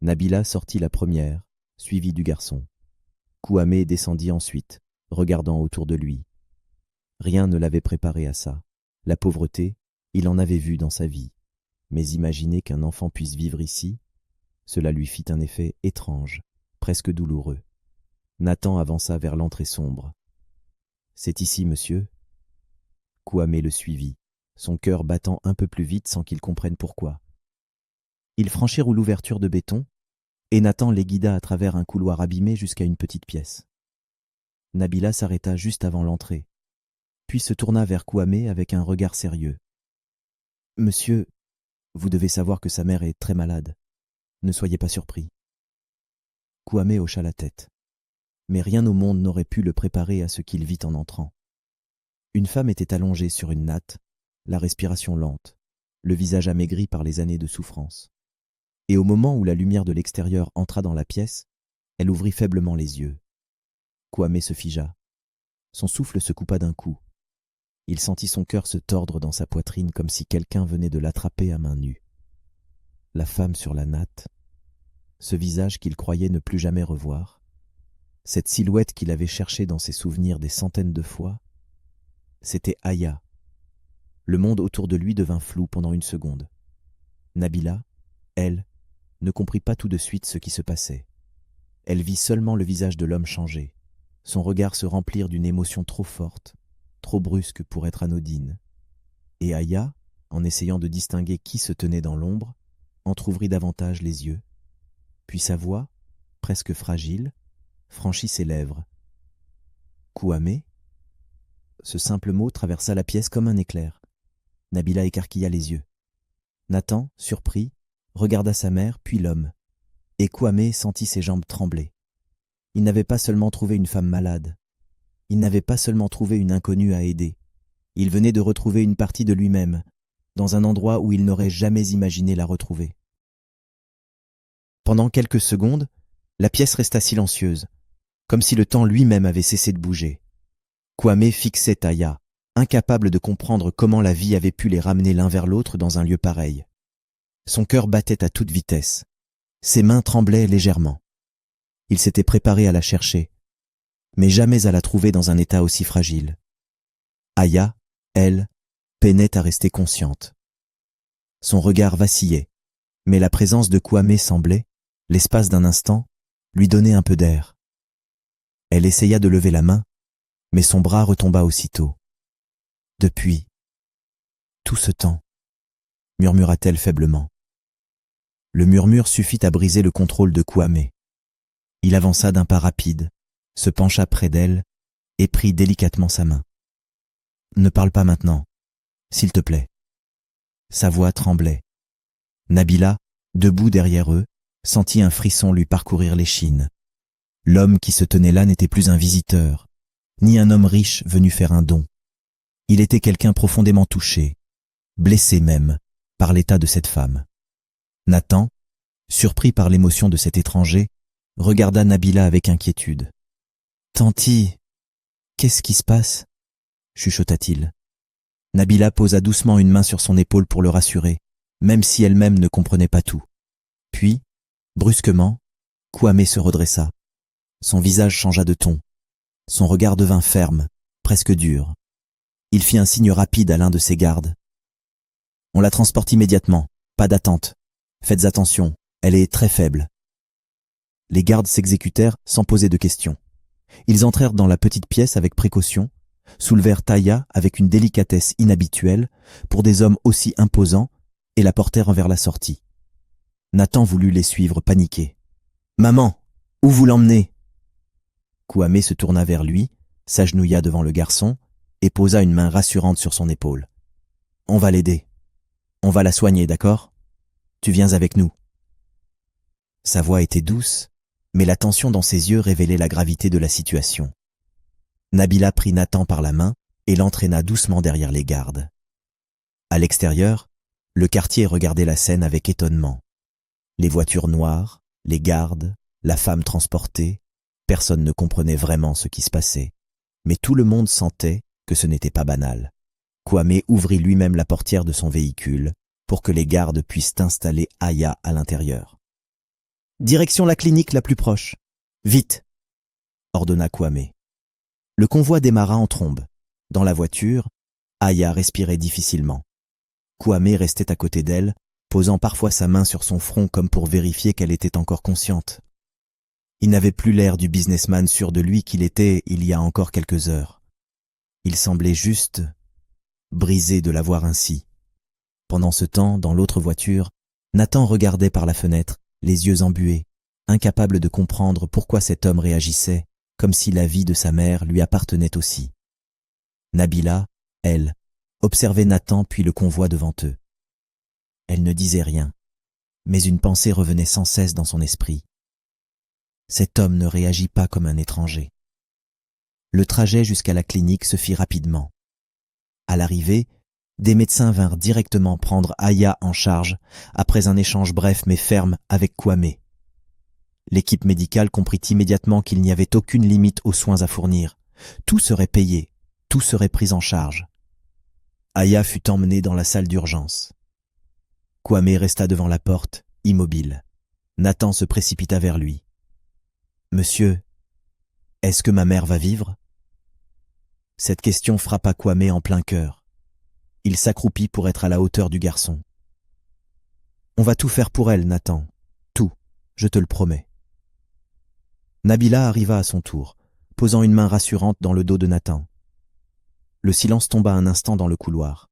Nabila sortit la première, suivie du garçon. Kwame descendit ensuite, regardant autour de lui. Rien ne l'avait préparé à ça. La pauvreté, il en avait vu dans sa vie. Mais imaginer qu'un enfant puisse vivre ici, cela lui fit un effet étrange, presque douloureux. Nathan avança vers l'entrée sombre. « C'est ici, monsieur ?» Kwame le suivit, son cœur battant un peu plus vite sans qu'il comprenne pourquoi. Ils franchirent l'ouverture de béton, et Nathan les guida à travers un couloir abîmé jusqu'à une petite pièce. Nabila s'arrêta juste avant l'entrée, puis se tourna vers Kwame avec un regard sérieux. « Monsieur, vous devez savoir que sa mère est très malade. Ne soyez pas surpris. » Kwame hocha la tête. Mais rien au monde n'aurait pu le préparer à ce qu'il vit en entrant. Une femme était allongée sur une natte, la respiration lente, le visage amaigri par les années de souffrance. Et au moment où la lumière de l'extérieur entra dans la pièce, elle ouvrit faiblement les yeux. Kwame se figea. Son souffle se coupa d'un coup. Il sentit son cœur se tordre dans sa poitrine comme si quelqu'un venait de l'attraper à main nue. La femme sur la natte, ce visage qu'il croyait ne plus jamais revoir, cette silhouette qu'il avait cherchée dans ses souvenirs des centaines de fois, c'était Aya. Le monde autour de lui devint flou pendant une seconde. Nabila, elle, ne comprit pas tout de suite ce qui se passait. Elle vit seulement le visage de l'homme changer, son regard se remplir d'une émotion trop forte, trop brusque pour être anodine. Et Aya, en essayant de distinguer qui se tenait dans l'ombre, entr'ouvrit davantage les yeux. Puis sa voix, presque fragile, franchit ses lèvres. « Kwame ?» Ce simple mot traversa la pièce comme un éclair. Nabila écarquilla les yeux. Nathan, surpris, regarda sa mère, puis l'homme. Et Kwame sentit ses jambes trembler. Il n'avait pas seulement trouvé une femme malade. Il n'avait pas seulement trouvé une inconnue à aider. Il venait de retrouver une partie de lui-même, dans un endroit où il n'aurait jamais imaginé la retrouver. Pendant quelques secondes, la pièce resta silencieuse, comme si le temps lui-même avait cessé de bouger. Kwame fixait Aya, incapable de comprendre comment la vie avait pu les ramener l'un vers l'autre dans un lieu pareil. Son cœur battait à toute vitesse. Ses mains tremblaient légèrement. Il s'était préparé à la chercher, mais jamais à la trouver dans un état aussi fragile. Aya, elle, peinait à rester consciente. Son regard vacillait, mais la présence de Kwame semblait, l'espace d'un instant, lui donner un peu d'air. Elle essaya de lever la main, mais son bras retomba aussitôt. « Depuis tout ce temps » murmura-t-elle faiblement. Le murmure suffit à briser le contrôle de Kwame. Il avança d'un pas rapide, se pencha près d'elle et prit délicatement sa main. « Ne parle pas maintenant, s'il te plaît. » Sa voix tremblait. Nabila, debout derrière eux, sentit un frisson lui parcourir l'échine. L'homme qui se tenait là n'était plus un visiteur, ni un homme riche venu faire un don. Il était quelqu'un profondément touché, blessé même, par l'état de cette femme. Nathan, surpris par l'émotion de cet étranger, regarda Nabila avec inquiétude. « Tanti, qu'est-ce qui se passe ?» chuchota-t-il. Nabila posa doucement une main sur son épaule pour le rassurer, même si elle-même ne comprenait pas tout. Puis, brusquement, Kwame se redressa. Son visage changea de ton. Son regard devint ferme, presque dur. Il fit un signe rapide à l'un de ses gardes. « On la transporte immédiatement, pas d'attente. Faites attention, elle est très faible. » Les gardes s'exécutèrent sans poser de questions. Ils entrèrent dans la petite pièce avec précaution, soulevèrent Aya avec une délicatesse inhabituelle pour des hommes aussi imposants et la portèrent vers la sortie. Nathan voulut les suivre, paniqué. « Maman, où vous l'emmenez ?» Kwame se tourna vers lui, s'agenouilla devant le garçon et posa une main rassurante sur son épaule. « On va l'aider. On va la soigner, d'accord ? Tu viens avec nous. » Sa voix était douce, mais la tension dans ses yeux révélait la gravité de la situation. Nabila prit Nathan par la main et l'entraîna doucement derrière les gardes. À l'extérieur, le quartier regardait la scène avec étonnement. Les voitures noires, les gardes, la femme transportée, personne ne comprenait vraiment ce qui se passait. Mais tout le monde sentait que ce n'était pas banal. Kwame ouvrit lui-même la portière de son véhicule pour que les gardes puissent installer Aya à l'intérieur. « Direction la clinique la plus proche. Vite !» ordonna Kwame. Le convoi démarra en trombe. Dans la voiture, Aya respirait difficilement. Kwame restait à côté d'elle, posant parfois sa main sur son front comme pour vérifier qu'elle était encore consciente. Il n'avait plus l'air du businessman sûr de lui qu'il était il y a encore quelques heures. Il semblait juste brisé de la voir ainsi. Pendant ce temps, dans l'autre voiture, Nathan regardait par la fenêtre, les yeux embués, incapable de comprendre pourquoi cet homme réagissait, comme si la vie de sa mère lui appartenait aussi. Nabila, elle, observait Nathan puis le convoi devant eux. Elle ne disait rien, mais une pensée revenait sans cesse dans son esprit. Cet homme ne réagit pas comme un étranger. Le trajet jusqu'à la clinique se fit rapidement. À l'arrivée, des médecins vinrent directement prendre Aya en charge après un échange bref mais ferme avec Kwame. L'équipe médicale comprit immédiatement qu'il n'y avait aucune limite aux soins à fournir. Tout serait payé, tout serait pris en charge. Aya fut emmenée dans la salle d'urgence. Kwame resta devant la porte, immobile. Nathan se précipita vers lui. « Monsieur, est-ce que ma mère va vivre ?» Cette question frappa Kwame en plein cœur. Il s'accroupit pour être à la hauteur du garçon. « On va tout faire pour elle, Nathan. Tout, je te le promets. » Nabila arriva à son tour, posant une main rassurante dans le dos de Nathan. Le silence tomba un instant dans le couloir.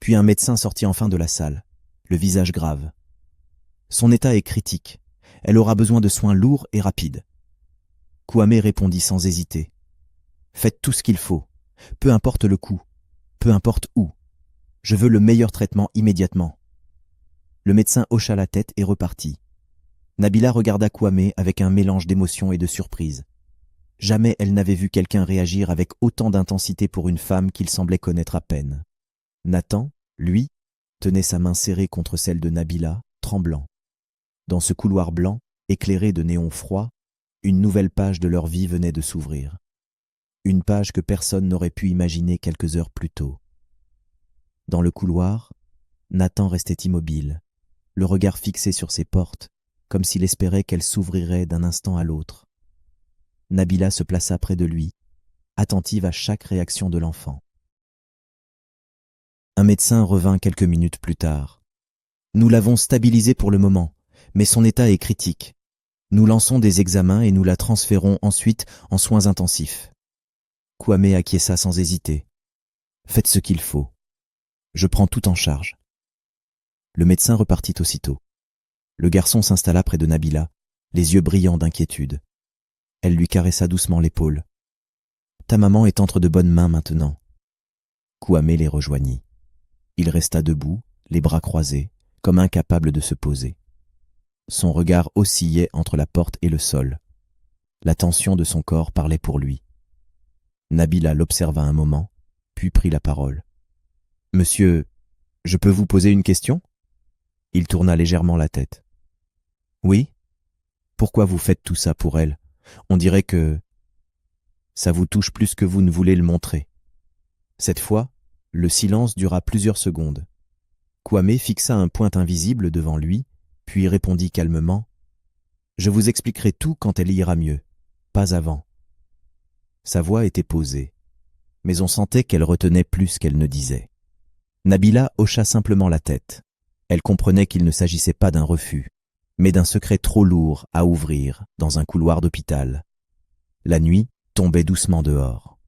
Puis un médecin sortit enfin de la salle, le visage grave. Son état est critique. Elle aura besoin de soins lourds et rapides. Kwame répondit sans hésiter. « Faites tout ce qu'il faut, peu importe le coût, peu importe où. Je veux le meilleur traitement immédiatement. » Le médecin hocha la tête et repartit. Nabila regarda Kwame avec un mélange d'émotion et de surprise. Jamais elle n'avait vu quelqu'un réagir avec autant d'intensité pour une femme qu'il semblait connaître à peine. Nathan, lui, tenait sa main serrée contre celle de Nabila, tremblant. Dans ce couloir blanc, éclairé de néons froids, une nouvelle page de leur vie venait de s'ouvrir. Une page que personne n'aurait pu imaginer quelques heures plus tôt. Dans le couloir, Nathan restait immobile, le regard fixé sur ses portes, comme s'il espérait qu'elles s'ouvriraient d'un instant à l'autre. Nabila se plaça près de lui, attentive à chaque réaction de l'enfant. Un médecin revint quelques minutes plus tard. « Nous l'avons stabilisé pour le moment, mais son état est critique. Nous lançons des examens et nous la transférons ensuite en soins intensifs. » Kwame acquiesça sans hésiter. « Faites ce qu'il faut. Je prends tout en charge. » Le médecin repartit aussitôt. Le garçon s'installa près de Nabila, les yeux brillants d'inquiétude. Elle lui caressa doucement l'épaule. « Ta maman est entre de bonnes mains maintenant. » Kwame les rejoignit. Il resta debout, les bras croisés, comme incapable de se poser. Son regard oscillait entre la porte et le sol. La tension de son corps parlait pour lui. Nabila l'observa un moment, puis prit la parole. « Monsieur, je peux vous poser une question ?» Il tourna légèrement la tête. « Oui ? Pourquoi vous faites tout ça pour elle ? On dirait que ça vous touche plus que vous ne voulez le montrer. » Cette fois, le silence dura plusieurs secondes. Kwame fixa un point invisible devant lui, puis répondit calmement « Je vous expliquerai tout quand elle ira mieux, pas avant. » Sa voix était posée, mais on sentait qu'elle retenait plus qu'elle ne disait. Nabila hocha simplement la tête. Elle comprenait qu'il ne s'agissait pas d'un refus, mais d'un secret trop lourd à ouvrir dans un couloir d'hôpital. La nuit tombait doucement dehors.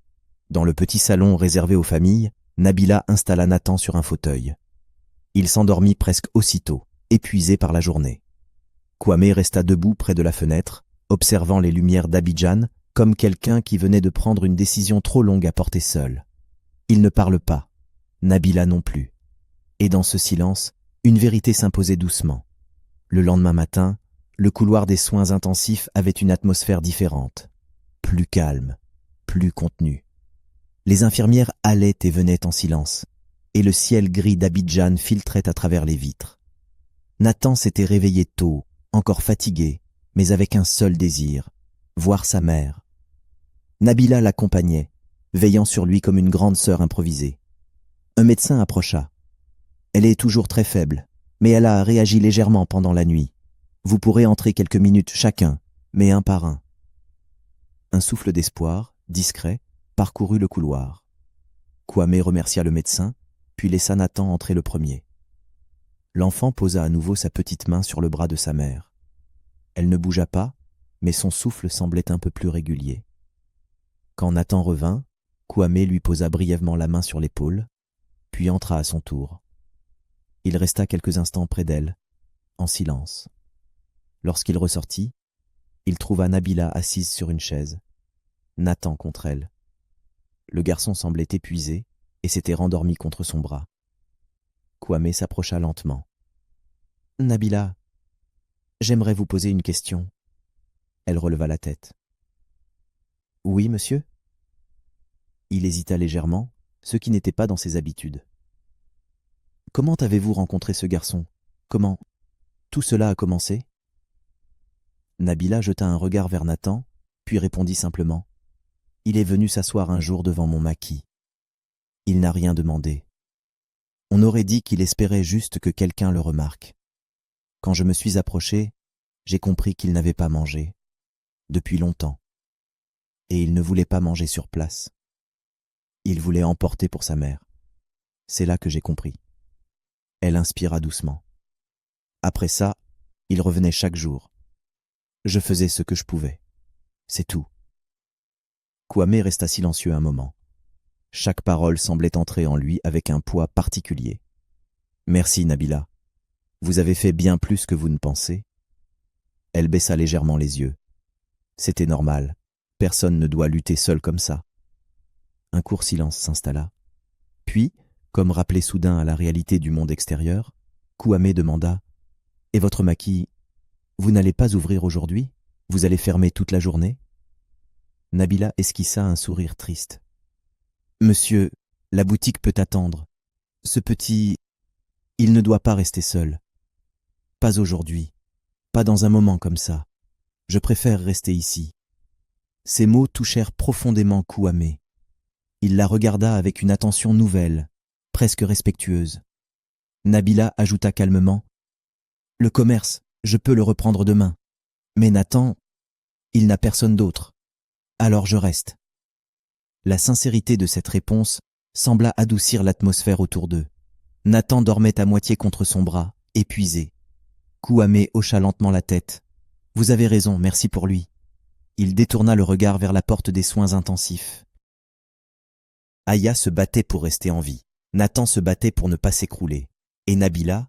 Dans le petit salon réservé aux familles, Nabila installa Nathan sur un fauteuil. Il s'endormit presque aussitôt, épuisé par la journée. Kwame resta debout près de la fenêtre, observant les lumières d'Abidjan comme quelqu'un qui venait de prendre une décision trop longue à porter seul. Il ne parle pas, Nabila non plus. Et dans ce silence, une vérité s'imposait doucement. Le lendemain matin, le couloir des soins intensifs avait une atmosphère différente, plus calme, plus contenue. Les infirmières allaient et venaient en silence, et le ciel gris d'Abidjan filtrait à travers les vitres. Nathan s'était réveillé tôt, encore fatigué, mais avec un seul désir, voir sa mère. Nabila l'accompagnait, veillant sur lui comme une grande sœur improvisée. Un médecin approcha. Elle est toujours très faible, mais elle a réagi légèrement pendant la nuit. Vous pourrez entrer quelques minutes chacun, mais un par un. Un souffle d'espoir, discret, parcourut le couloir. Kwame remercia le médecin, puis laissa Nathan entrer le premier. L'enfant posa à nouveau sa petite main sur le bras de sa mère. Elle ne bougea pas, mais son souffle semblait un peu plus régulier. Quand Nathan revint, Kwame lui posa brièvement la main sur l'épaule, puis entra à son tour. Il resta quelques instants près d'elle, en silence. Lorsqu'il ressortit, il trouva Nabila assise sur une chaise, Nathan contre elle. Le garçon semblait épuisé et s'était rendormi contre son bras. Kwame s'approcha lentement. « Nabila, j'aimerais vous poser une question. » Elle releva la tête. « Oui, monsieur ?» Il hésita légèrement, ce qui n'était pas dans ses habitudes. « Comment avez-vous rencontré ce garçon? Comment tout cela a commencé ?» Nabila jeta un regard vers Nathan, puis répondit simplement. « Il est venu s'asseoir un jour devant mon maquis. Il n'a rien demandé. On aurait dit qu'il espérait juste que quelqu'un le remarque. Quand je me suis approché, j'ai compris qu'il n'avait pas mangé, depuis longtemps. Et il ne voulait pas manger sur place. Il voulait emporter pour sa mère. C'est là que j'ai compris. » Elle inspira doucement. Après ça, il revenait chaque jour. Je faisais ce que je pouvais. C'est tout. Kwame resta silencieux un moment. Chaque parole semblait entrer en lui avec un poids particulier. « Merci, Nabila. Vous avez fait bien plus que vous ne pensez. » Elle baissa légèrement les yeux. C'était normal. Personne ne doit lutter seul comme ça. Un court silence s'installa. Puis, comme rappelé soudain à la réalité du monde extérieur, Kwame demanda « Et votre maquis, vous n'allez pas ouvrir aujourd'hui? Vous allez fermer toute la journée ?» Nabila esquissa un sourire triste. « Monsieur, la boutique peut attendre. Ce petit, il ne doit pas rester seul. Pas aujourd'hui, pas dans un moment comme ça. Je préfère rester ici. » Ces mots touchèrent profondément Kwame. Il la regarda avec une attention nouvelle, presque respectueuse. Nabila ajouta calmement « Le commerce, je peux le reprendre demain. Mais Nathan, il n'a personne d'autre. Alors je reste. » La sincérité de cette réponse sembla adoucir l'atmosphère autour d'eux. Nathan dormait à moitié contre son bras, épuisé. Kwame hocha lentement la tête. « Vous avez raison, merci pour lui. » Il détourna le regard vers la porte des soins intensifs. Aya se battait pour rester en vie. Nathan se battait pour ne pas s'écrouler. Et Nabila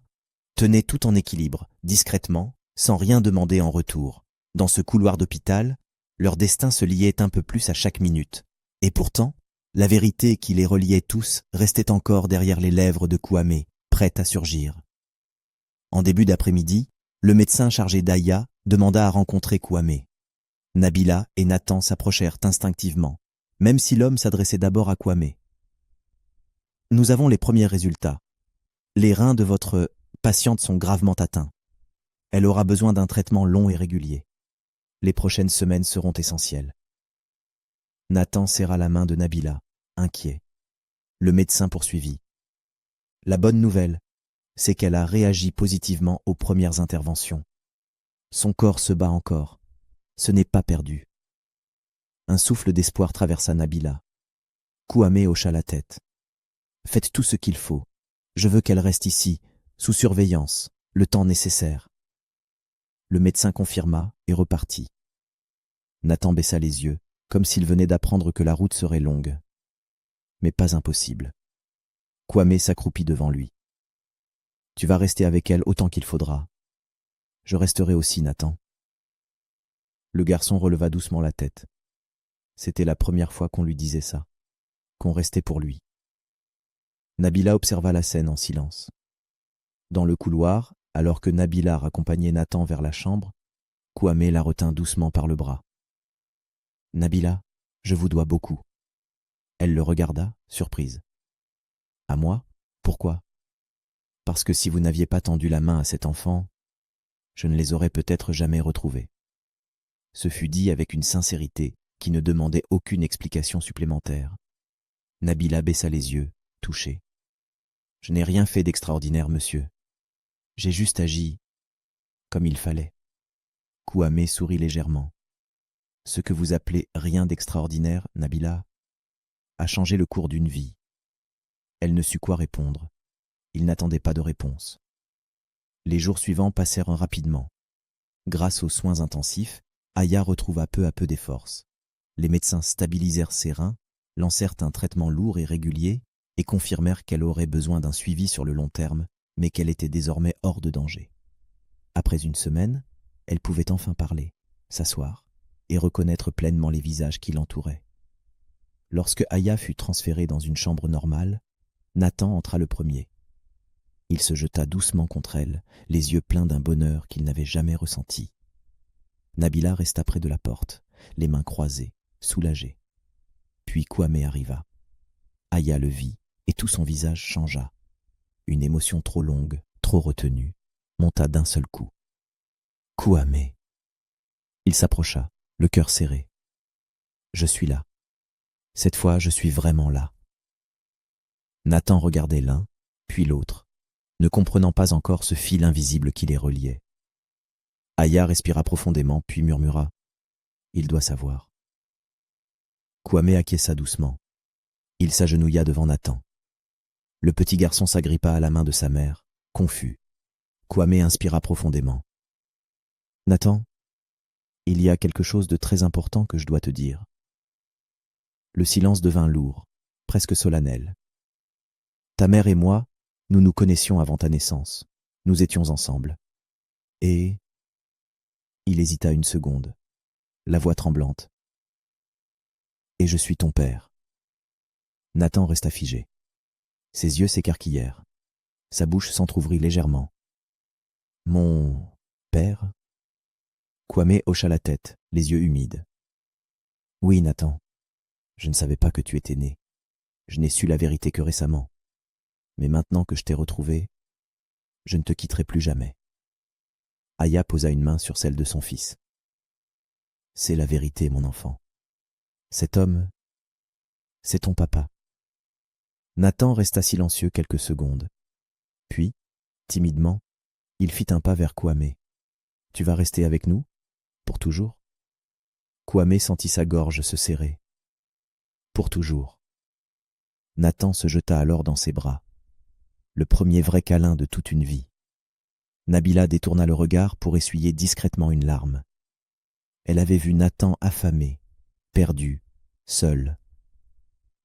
tenait tout en équilibre, discrètement, sans rien demander en retour. Dans ce couloir d'hôpital, leur destin se liait un peu plus à chaque minute. Et pourtant, la vérité qui les reliait tous restait encore derrière les lèvres de Kwame, prête à surgir. En début d'après-midi, le médecin chargé d'Aya demanda à rencontrer Kwame. Nabila et Nathan s'approchèrent instinctivement, même si l'homme s'adressait d'abord à Kwame. « Nous avons les premiers résultats. Les reins de votre patiente sont gravement atteints. Elle aura besoin d'un traitement long et régulier. Les prochaines semaines seront essentielles. » Nathan serra la main de Nabila, inquiet. Le médecin poursuivit. « La bonne nouvelle, c'est qu'elle a réagi positivement aux premières interventions. Son corps se bat encore. Ce n'est pas perdu. » Un souffle d'espoir traversa Nabila. Kwame hocha la tête. « Faites tout ce qu'il faut. Je veux qu'elle reste ici, sous surveillance, le temps nécessaire. » Le médecin confirma et repartit. Nathan baissa les yeux, comme s'il venait d'apprendre que la route serait longue. Mais pas impossible. Kwame s'accroupit devant lui. « Tu vas rester avec elle autant qu'il faudra. Je resterai aussi, Nathan. » Le garçon releva doucement la tête. C'était la première fois qu'on lui disait ça, qu'on restait pour lui. Nabila observa la scène en silence. Dans le couloir, alors que Nabila raccompagnait Nathan vers la chambre, Kwame la retint doucement par le bras. « Nabila, je vous dois beaucoup. » Elle le regarda, surprise. « À moi? Pourquoi? » « Parce que si vous n'aviez pas tendu la main à cet enfant, je ne les aurais peut-être jamais retrouvés. » Ce fut dit avec une sincérité qui ne demandait aucune explication supplémentaire. Nabila baissa les yeux, touchée. « Je n'ai rien fait d'extraordinaire, monsieur. J'ai juste agi comme il fallait. » Kwame sourit légèrement. « Ce que vous appelez rien d'extraordinaire, Nabila, a changé le cours d'une vie. » Elle ne sut quoi répondre. Il n'attendait pas de réponse. Les jours suivants passèrent rapidement. Grâce aux soins intensifs, Aya retrouva peu à peu des forces. Les médecins stabilisèrent ses reins, lancèrent un traitement lourd et régulier et confirmèrent qu'elle aurait besoin d'un suivi sur le long terme, mais qu'elle était désormais hors de danger. Après une semaine, elle pouvait enfin parler, s'asseoir et reconnaître pleinement les visages qui l'entouraient. Lorsque Aya fut transférée dans une chambre normale, Nathan entra le premier. Il se jeta doucement contre elle, les yeux pleins d'un bonheur qu'il n'avait jamais ressenti. Nabila resta près de la porte, les mains croisées, soulagée. Puis Kwame arriva. Aya le vit et tout son visage changea. Une émotion trop longue, trop retenue, monta d'un seul coup. Kwame. Il s'approcha, le cœur serré. Je suis là. Cette fois, je suis vraiment là. Nathan regardait l'un, puis l'autre, ne comprenant pas encore ce fil invisible qui les reliait. Aya respira profondément, puis murmura « Il doit savoir. » Kwame acquiesça doucement. Il s'agenouilla devant Nathan. Le petit garçon s'agrippa à la main de sa mère, confus. Kwame inspira profondément. « Nathan, il y a quelque chose de très important que je dois te dire. » Le silence devint lourd, presque solennel. « Ta mère et moi, nous nous connaissions avant ta naissance. Nous étions ensemble. Et... » Il hésita une seconde, la voix tremblante. « Et je suis ton père. » Nathan resta figé. Ses yeux s'écarquillèrent. Sa bouche s'entr'ouvrit légèrement. « Mon... père ?» Kwame hocha la tête, les yeux humides. « Oui, Nathan. Je ne savais pas que tu étais né. Je n'ai su la vérité que récemment. Mais maintenant que je t'ai retrouvé, je ne te quitterai plus jamais. » Aya posa une main sur celle de son fils. « C'est la vérité, mon enfant. Cet homme, c'est ton papa. » Nathan resta silencieux quelques secondes. Puis, timidement, il fit un pas vers Kwame. « Tu vas rester avec nous? Pour toujours ?» Kwame sentit sa gorge se serrer. « Pour toujours. » Nathan se jeta alors dans ses bras. Le premier vrai câlin de toute une vie. Nabila détourna le regard pour essuyer discrètement une larme. Elle avait vu Nathan affamé, perdu, seul.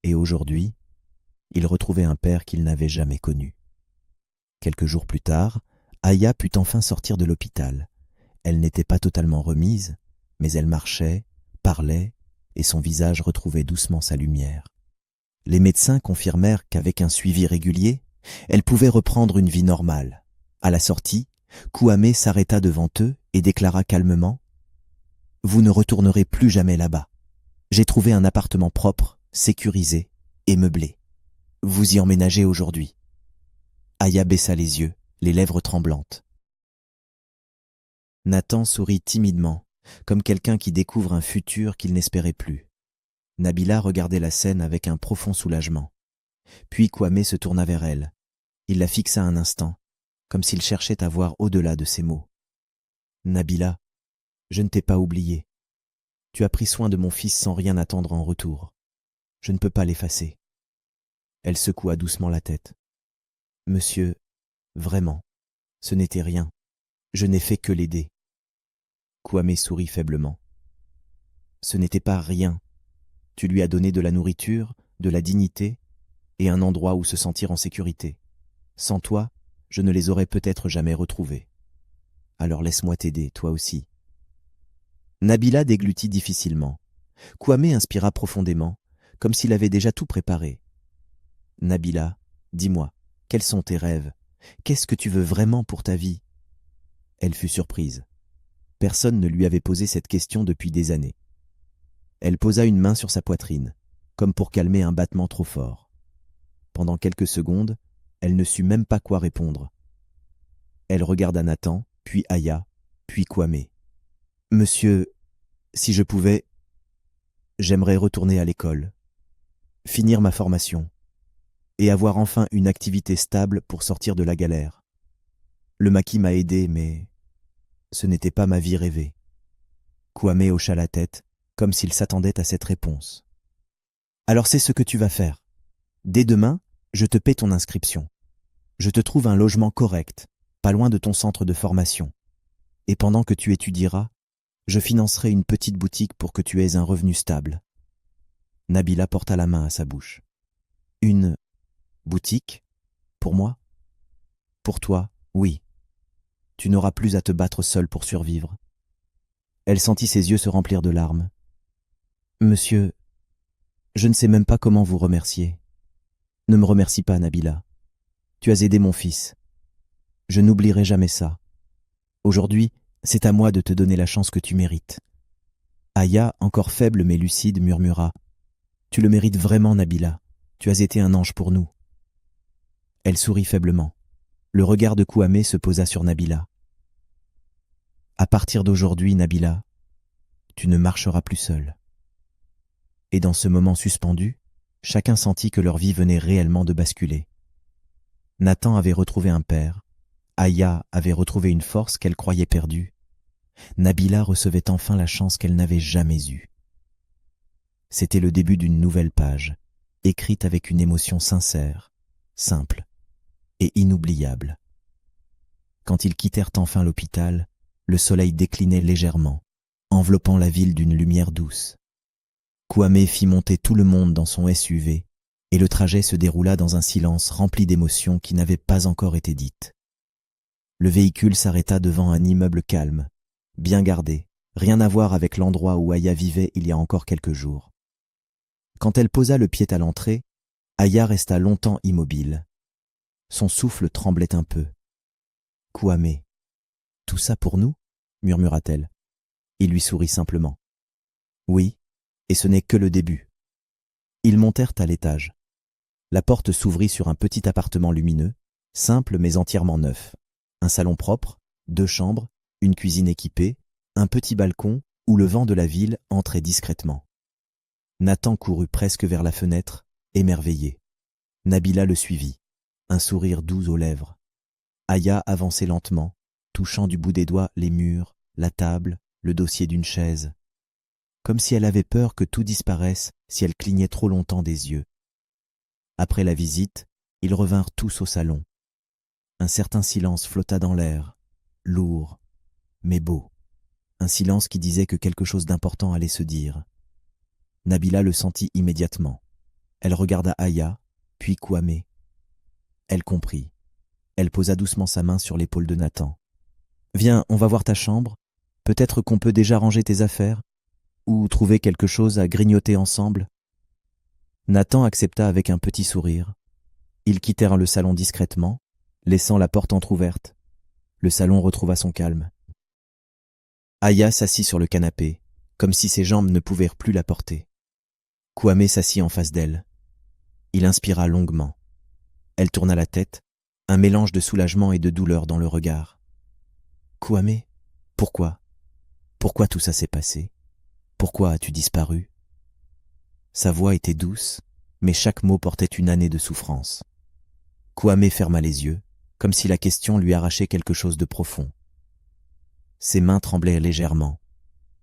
Et aujourd'hui, il retrouvait un père qu'il n'avait jamais connu. Quelques jours plus tard, Aya put enfin sortir de l'hôpital. Elle n'était pas totalement remise, mais elle marchait, parlait, et son visage retrouvait doucement sa lumière. Les médecins confirmèrent qu'avec un suivi régulier, elle pouvait reprendre une vie normale. À la sortie, Kwame s'arrêta devant eux et déclara calmement « Vous ne retournerez plus jamais là-bas. J'ai trouvé un appartement propre, sécurisé et meublé. Vous y emménagez aujourd'hui. » Aya baissa les yeux, les lèvres tremblantes. Nathan sourit timidement, comme quelqu'un qui découvre un futur qu'il n'espérait plus. Nabila regardait la scène avec un profond soulagement. Puis Kwame se tourna vers elle. Il la fixa un instant, comme s'il cherchait à voir au-delà de ses mots. « Nabila, je ne t'ai pas oublié. Tu as pris soin de mon fils sans rien attendre en retour. Je ne peux pas l'effacer. » Elle secoua doucement la tête. « Monsieur, vraiment, ce n'était rien. Je n'ai fait que l'aider. » Kwame sourit faiblement. « Ce n'était pas rien, Tu lui as donné de la nourriture, de la dignité et un endroit où se sentir en sécurité. Sans toi, je ne les aurais peut-être jamais retrouvés. Alors laisse-moi t'aider, toi aussi. » Nabila déglutit difficilement. Kwame inspira profondément, comme s'il avait déjà tout préparé. « Nabila, dis-moi, quels sont tes rêves? Qu'est-ce que tu veux vraiment pour ta vie ?» Elle fut surprise. Personne ne lui avait posé cette question depuis des années. Elle posa une main sur sa poitrine, comme pour calmer un battement trop fort. Pendant quelques secondes, elle ne sut même pas quoi répondre. Elle regarda Nathan, puis Aya, puis Kwame. « Monsieur, si je pouvais, j'aimerais retourner à l'école, finir ma formation et avoir enfin une activité stable pour sortir de la galère. Le maquis m'a aidé, mais ce n'était pas ma vie rêvée. » Kwame hocha la tête, comme s'il s'attendait à cette réponse. « Alors c'est ce que tu vas faire. Dès demain, je te paie ton inscription. Je te trouve un logement correct, pas loin de ton centre de formation. Et pendant que tu étudieras, je financerai une petite boutique pour que tu aies un revenu stable. » Nabila porta la main à sa bouche. « Une boutique? Pour moi? Pour toi, oui. Tu n'auras plus à te battre seule pour survivre. » Elle sentit ses yeux se remplir de larmes. « Monsieur, je ne sais même pas comment vous remercier. Ne me remercie pas, Nabila. Tu as aidé mon fils. Je n'oublierai jamais ça. Aujourd'hui, c'est à moi de te donner la chance que tu mérites. » Aya, encore faible mais lucide, murmura. « Tu le mérites vraiment, Nabila. Tu as été un ange pour nous. » Elle sourit faiblement. Le regard de Kwame se posa sur Nabila. « À partir d'aujourd'hui, Nabila, tu ne marcheras plus seule. » Et dans ce moment suspendu, chacun sentit que leur vie venait réellement de basculer. Nathan avait retrouvé un père. Aya avait retrouvé une force qu'elle croyait perdue. Nabila recevait enfin la chance qu'elle n'avait jamais eue. C'était le début d'une nouvelle page, écrite avec une émotion sincère, simple et inoubliable. Quand ils quittèrent enfin l'hôpital, le soleil déclinait légèrement, enveloppant la ville d'une lumière douce. Kwame fit monter tout le monde dans son SUV, et le trajet se déroula dans un silence rempli d'émotions qui n'avaient pas encore été dites. Le véhicule s'arrêta devant un immeuble calme, bien gardé, rien à voir avec l'endroit où Aya vivait il y a encore quelques jours. Quand elle posa le pied à l'entrée, Aya resta longtemps immobile. Son souffle tremblait un peu. « Kwame, tout ça pour nous ?» murmura-t-elle. Il lui sourit simplement. « Oui, et ce n'est que le début. » Ils montèrent à l'étage. La porte s'ouvrit sur un petit appartement lumineux, simple mais entièrement neuf. Un salon propre, 2 chambres, une cuisine équipée, un petit balcon où le vent de la ville entrait discrètement. Nathan courut presque vers la fenêtre, émerveillé. Nabila le suivit, un sourire doux aux lèvres. Aya avançait lentement, touchant du bout des doigts les murs, la table, le dossier d'une chaise. Comme si elle avait peur que tout disparaisse si elle clignait trop longtemps des yeux. Après la visite, ils revinrent tous au salon. Un certain silence flotta dans l'air, lourd, mais beau. Un silence qui disait que quelque chose d'important allait se dire. Nabila le sentit immédiatement. Elle regarda Aya, puis Kwame. Elle comprit. Elle posa doucement sa main sur l'épaule de Nathan. « Viens, on va voir ta chambre. Peut-être qu'on peut déjà ranger tes affaires, ou trouver quelque chose à grignoter ensemble. » Nathan accepta avec un petit sourire. Ils quittèrent le salon discrètement, laissant la porte entr'ouverte. Le salon retrouva son calme. Aya s'assit sur le canapé, comme si ses jambes ne pouvaient plus la porter. Kwame s'assit en face d'elle. Il inspira longuement. Elle tourna la tête, un mélange de soulagement et de douleur dans le regard. « Kwame, pourquoi? Pourquoi tout ça s'est passé? Pourquoi as-tu disparu ?» Sa voix était douce, mais chaque mot portait une année de souffrance. Kwame ferma les yeux, comme si la question lui arrachait quelque chose de profond. Ses mains tremblaient légèrement.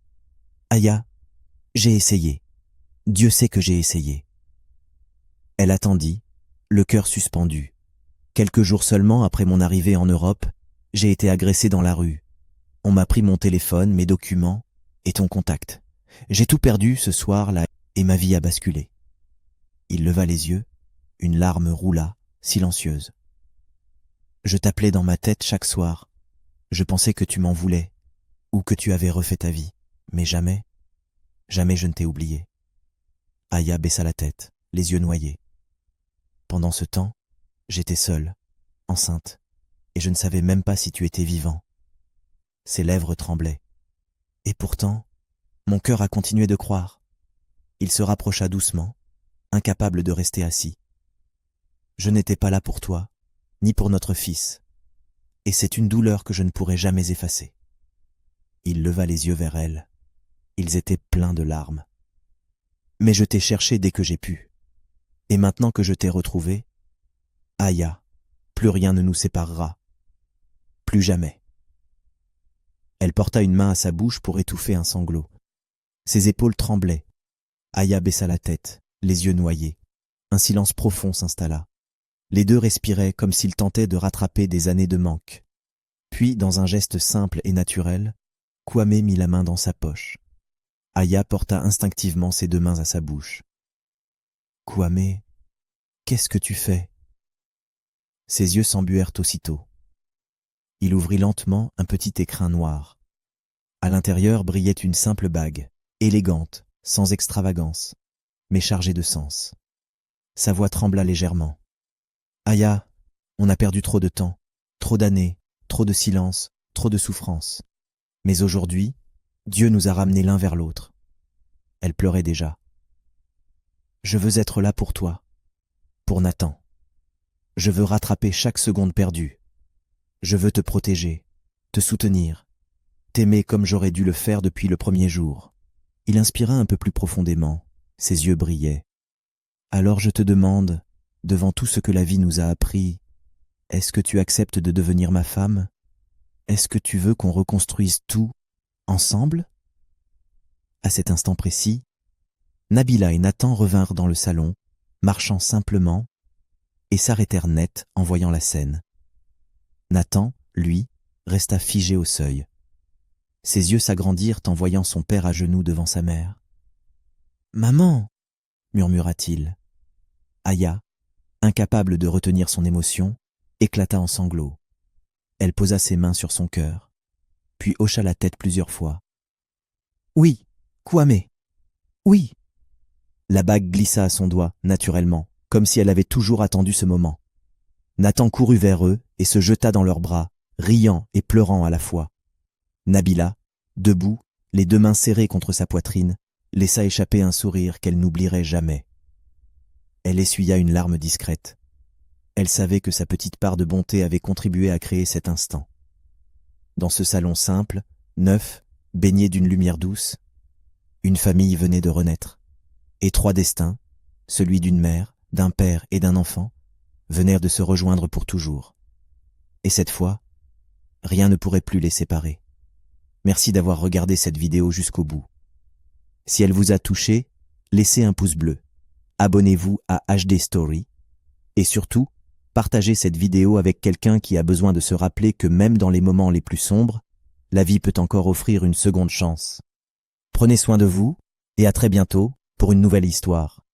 « Aya, j'ai essayé. Dieu sait que j'ai essayé. » Elle attendit, le cœur suspendu. Quelques jours seulement après mon arrivée en Europe, j'ai été agressée dans la rue. On m'a pris mon téléphone, mes documents et ton contact. J'ai tout perdu ce soir-là et ma vie a basculé. Il leva les yeux, une larme roula, silencieuse. Je t'appelais dans ma tête chaque soir. Je pensais que tu m'en voulais, ou que tu avais refait ta vie. Mais jamais, jamais je ne t'ai oublié. Aya baissa la tête, les yeux noyés. Pendant ce temps, j'étais seule, enceinte, et je ne savais même pas si tu étais vivant. Ses lèvres tremblaient. Et pourtant, mon cœur a continué de croire. Il se rapprocha doucement, incapable de rester assis. Je n'étais pas là pour toi, ni pour notre fils, et c'est une douleur que je ne pourrai jamais effacer. Il leva les yeux vers elle. Ils étaient pleins de larmes. Mais je t'ai cherché dès que j'ai pu. Et maintenant que je t'ai retrouvé, Aya, plus rien ne nous séparera. Plus jamais. Elle porta une main à sa bouche pour étouffer un sanglot. Ses épaules tremblaient. Aya baissa la tête, les yeux noyés. Un silence profond s'installa. Les deux respiraient comme s'ils tentaient de rattraper des années de manque. Puis, dans un geste simple et naturel, Kwame mit la main dans sa poche. Aya porta instinctivement ses deux mains à sa bouche. « Kwame, qu'est-ce que tu fais ?» Ses yeux s'embuèrent aussitôt. Il ouvrit lentement un petit écrin noir. À l'intérieur brillait une simple bague, élégante, sans extravagance, mais chargée de sens. Sa voix trembla légèrement. « Aya, on a perdu trop de temps, trop d'années, trop de silence, trop de souffrance. Mais aujourd'hui, Dieu nous a ramenés l'un vers l'autre. » Elle pleurait déjà. « Je veux être là pour toi, pour Nathan. Je veux rattraper chaque seconde perdue. Je veux te protéger, te soutenir, t'aimer comme j'aurais dû le faire depuis le premier jour. » Il inspira un peu plus profondément, ses yeux brillaient. « Alors je te demande, devant tout ce que la vie nous a appris, est-ce que tu acceptes de devenir ma femme? Est-ce que tu veux qu'on reconstruise tout, ensemble ?» À cet instant précis, Nabila et Nathan revinrent dans le salon, marchant simplement, et s'arrêtèrent net en voyant la scène. Nathan, lui, resta figé au seuil. Ses yeux s'agrandirent en voyant son père à genoux devant sa mère. « Maman !» murmura-t-il. Aya, incapable de retenir son émotion, éclata en sanglots. Elle posa ses mains sur son cœur, puis hocha la tête plusieurs fois. « Oui, Kwame, oui !» La bague glissa à son doigt, naturellement, comme si elle avait toujours attendu ce moment. Nathan courut vers eux et se jeta dans leurs bras, riant et pleurant à la fois. Nabila, debout, les deux mains serrées contre sa poitrine, laissa échapper un sourire qu'elle n'oublierait jamais. Elle essuya une larme discrète. Elle savait que sa petite part de bonté avait contribué à créer cet instant. Dans ce salon simple, neuf, baigné d'une lumière douce, une famille venait de renaître. Et trois destins, celui d'une mère, d'un père et d'un enfant, venèrent de se rejoindre pour toujours. Et cette fois, rien ne pourrait plus les séparer. Merci d'avoir regardé cette vidéo jusqu'au bout. Si elle vous a touché, laissez un pouce bleu. Abonnez-vous à HD Story. Et surtout, partagez cette vidéo avec quelqu'un qui a besoin de se rappeler que même dans les moments les plus sombres, la vie peut encore offrir une seconde chance. Prenez soin de vous et à très bientôt pour une nouvelle histoire.